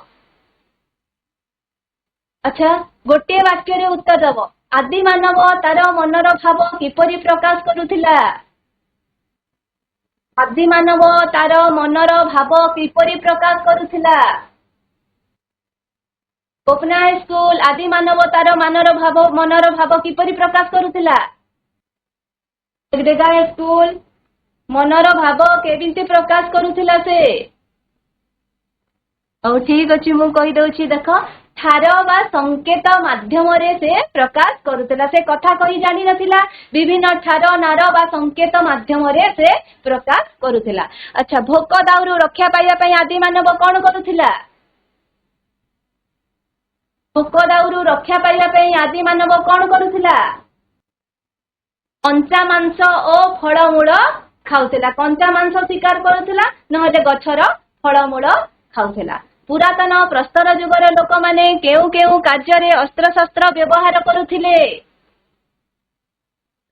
Speaker 1: अच्छा गोटे वाक्य रे उत्तर दबो आदि मानव तार मनर भाव किपरि प्रकाश करुथिला आदि मानव तार मनर भाव किपरि प्रकाश करुथिला गोपना स्कूल आदि मानव तार मनर भाव किपरि प्रकाश करुथिला जगदेगा स्कूल मनर भाव केबिंती प्रकाश करुथिला से और ठीक अछि मु कहि दउछि देखो ठार बा संकेत माध्यम रे से प्रकाश करुथिला से कथा कहि जानि नथिला विभिन्न ठार नार बा संकेत माध्यम रे से प्रकाश करुथिला। अच्छा भोक दाउरु रक्षा पाइबा पई आदि मानव कोन करुथिला भोक दाउरु रक्षा पाइबा पई आदि मानव कोन करुथिला कंचा मांस ओ फलमूल खाउथिला कंचा मांस शिकार करुथिला नहले गछर फलमूल खाउथिला। पुरातन प्रस्तर जुगर लोक माने केउ केउ कार्य रे अस्त्र शस्त्र व्यवहार करुथिले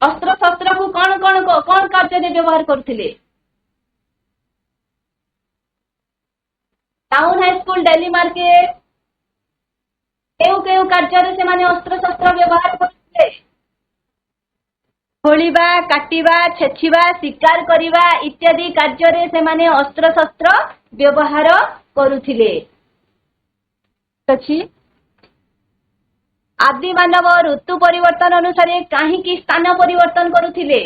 Speaker 1: अस्त्र शस्त्र को कौन कार्य रे व्यवहार करुथिले town high school Delhi market केउ केउ कार्य रे से माने अस्त्र शस्त्र व्यवहार करुथिले खोलिबा काटिबा छेचिबा शिकार करिबा इत्यादि कार्य रे से माने अस्त्र शस्त्र व्यवहार करुथिले। अछि आदि मानव ऋतु परिवर्तन अनुसार काहीकि स्थान परिवर्तन करुथिले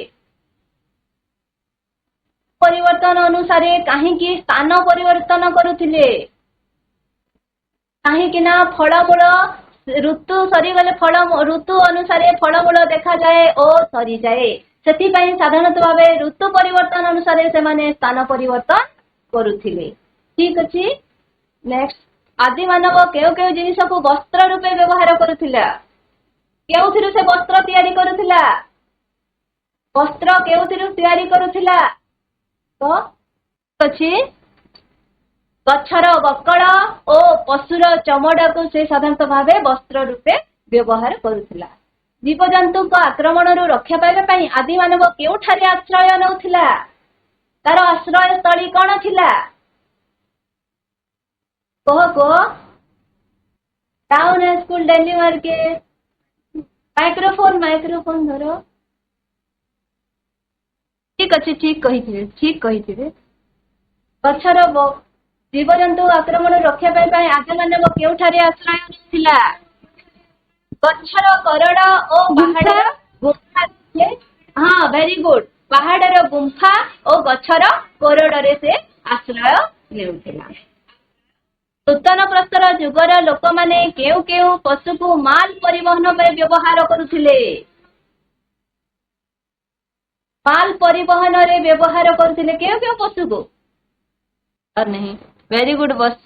Speaker 1: परिवर्तन अनुसार काहीकि स्थान परिवर्तन करुथिले काहीकि ना फलमूल ऋतु सरी गले फल ऋतु अनुसार फलमूल देखा जाए ओ सरी जाए सेति पई साधारणतः भावे ऋतु परिवर्तन अनुसार से माने स्थान परिवर्तन करुथिले। ठीक अछि नेक्स्ट आदि मानव केउ केउ जिनिस को वस्त्र रूपे व्यवहार करुथिला केउथिरु से वस्त्र तयारी करुथिला वस्त्र केउथिरु तयारी करुथिला तो अछि गछर बकड़ ओ पशुर चमड़ा को से साधारणतः भावे वस्त्र रूपे व्यवहार करुथिला। जीवजंतु को आक्रमण रु रक्षा पाइबा पई आदि मानव केउठारे आश्रय नउथिला तार आश्रय स्थली कोन थिला को town school Delhi market microphone धरो ठीक अच्छे ठीक कही गछर जीवजंतु आक्रमण रक्षा पाई आदि मानव केउठारे आश्रय नथिला गछर करड़ ओ पहाड़ गुंफा हाँ वेरी गुड पहाड़र गुंफा और गछर कोरड़ रे से आश्रय नेउथिला। नूतन प्रस्तर जुगर लोक माने केउ केउ पशु को माल परिवहन पे व्यवहार करुथिले माल परिवहन रे व्यवहार करुथिले केउ केउ पशु को और नहीं वेरी गुड बस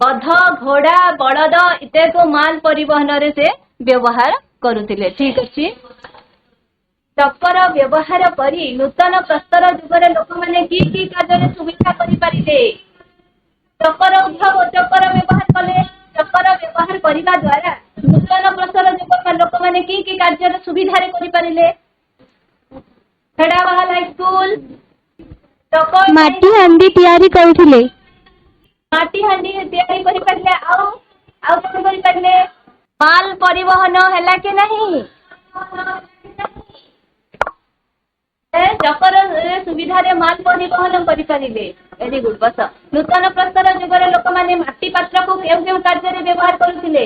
Speaker 1: गध घोड़ा बलद इत्यादि माल परिवहन रे से व्यवहार करुथिले ठीक अछि चक्कर व्यवहार करी नूतन प्रस्तर जुगरे लोक माने की कार्य सुविधा करि परिले चक्कर उद्भव चक्कर व्यवहार कले चक्कर व्यवहार करिबा द्वारा नूतन प्रस्तर जुग लोक माने की कार्य सुविधा रे करि परिले हेडा वाला स्कूल चक्कर
Speaker 2: माटी हांडी तैयारी करथिले
Speaker 1: माटी हांडी तैयारी करि परिले आउ करि परिले माल परिवहन हैला के नहीं चक्कर सुविधा रे माल परिवहन करि परिले वेरी गुड बस नूतन प्रस्तर जुगरे लोक माने माटी पात्र को केउ कार्य रे व्यवहार करुथिले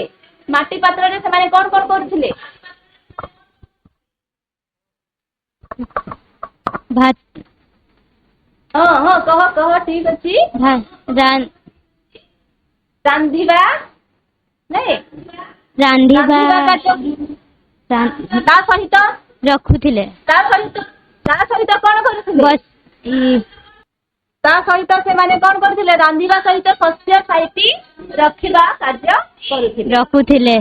Speaker 1: माटी पात्र रे से माने कोन करुथिले
Speaker 2: भात
Speaker 1: हाँ कह ठीक अछि रांधिबा नहीं
Speaker 2: रांधिबा
Speaker 1: ता सहित
Speaker 2: रखुथिले
Speaker 1: ता सहित कोन करुथिले
Speaker 2: बस
Speaker 1: ता सहित से माने कोन करथिले रांधिबा सहित शस्य साइती रखिबा कार्य करुथिले
Speaker 2: रखुथिले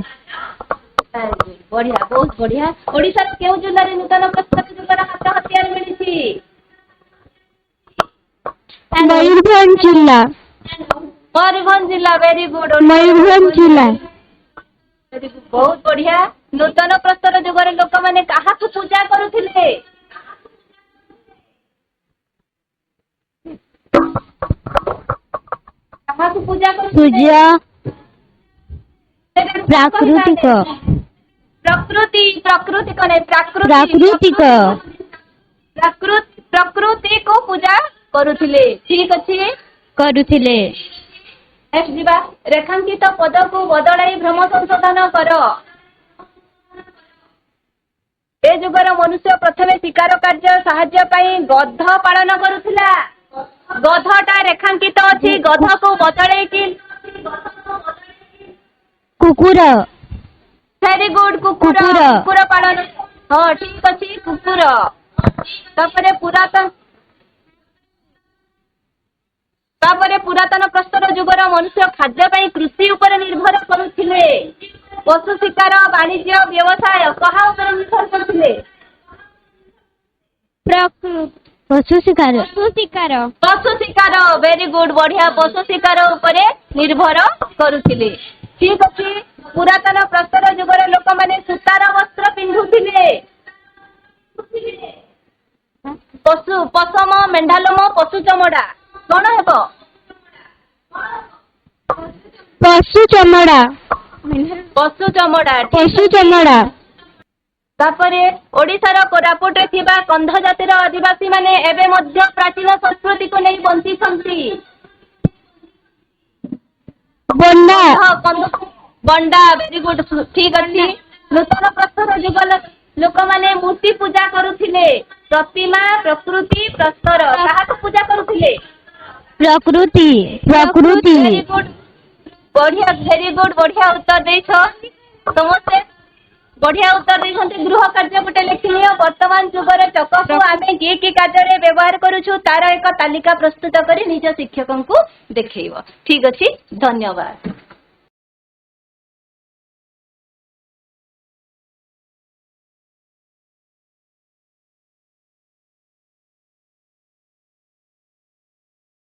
Speaker 1: बढ़िया बहुत बढ़िया ओडिसा केउ जिल्ला रे नूतन प्रस्तर जुगर हाथ हथियार मिलिछि
Speaker 2: मयूरभंज जिला
Speaker 1: मयूरभंज जिला वेरी गुड
Speaker 2: मयूरभंज जिला
Speaker 1: बहुत बढ़िया नूतन प्रस्तर जुगर लोक माने काहा पूजा करुथिले काहा पूजा करुथिले
Speaker 2: प्राकृतिक
Speaker 1: प्राकृतिक नहीं प्रकृति को पूजा करुथिले ठीक अछि
Speaker 2: करुथिले
Speaker 1: नेक्स्ट जीवा रेखांकित पद को बदलाई भ्रम संशोधन कर ए जुगर मनुष्य प्रथमे शिकार कार्य साहाय्य पाई गध पालन करुथिला गधटा रेखांकित अछि गध को बदलाई कि
Speaker 2: कुकुर
Speaker 1: वेरी गुड कुकुर पालन हाँ ठीक अछि कुकुर तापरे पुरातन प्रस्तर जुगर मनुष्य खाद्य पाई कृषि ऊपर निर्भर करुथिले पशु शिकार वाणिज्य व्यवसाय कहा ऊपर निर्भर करुथिले
Speaker 2: पशु शिकार
Speaker 1: वेरी गुड बढ़िया पशु शिकार ऊपर निर्भर करुथिले ठीक अछि पुरातन प्रस्तर जुगर लोक माने सूतार वस्त्र पिंधुथिले पशम मेंढालोम पशु चमड़ा कौन हेब
Speaker 2: पशु चमड़ा
Speaker 1: तापरे ओडिशार कोरापुट रे थिबा कंध जातिर आदिवासी माने एबे मध्य प्राचीन संस्कृति को नहीं बंची छंती बंडा वेरी गुड ठीक अछि नूतन प्रस्तर जुगल लोक माने मूर्ति पूजा करुथिले प्रतिमा प्रकृति प्रस्तर काहा को पूजा करुथिले
Speaker 2: प्रकृति
Speaker 1: वेरी गुड बढ़िया वेरी गुड बढ़िया उत्तर देछ समस्ते बढ़िया उत्तर देछन्ते गृह कार्य पटे लिखिनियो वर्तमान जुगरे चक को आमे की कार्य रे व्यवहार करूछु तार एक तालिका प्रस्तुत करी निज शिक्षकन को देखैबो ठीक अछि धन्यवाद।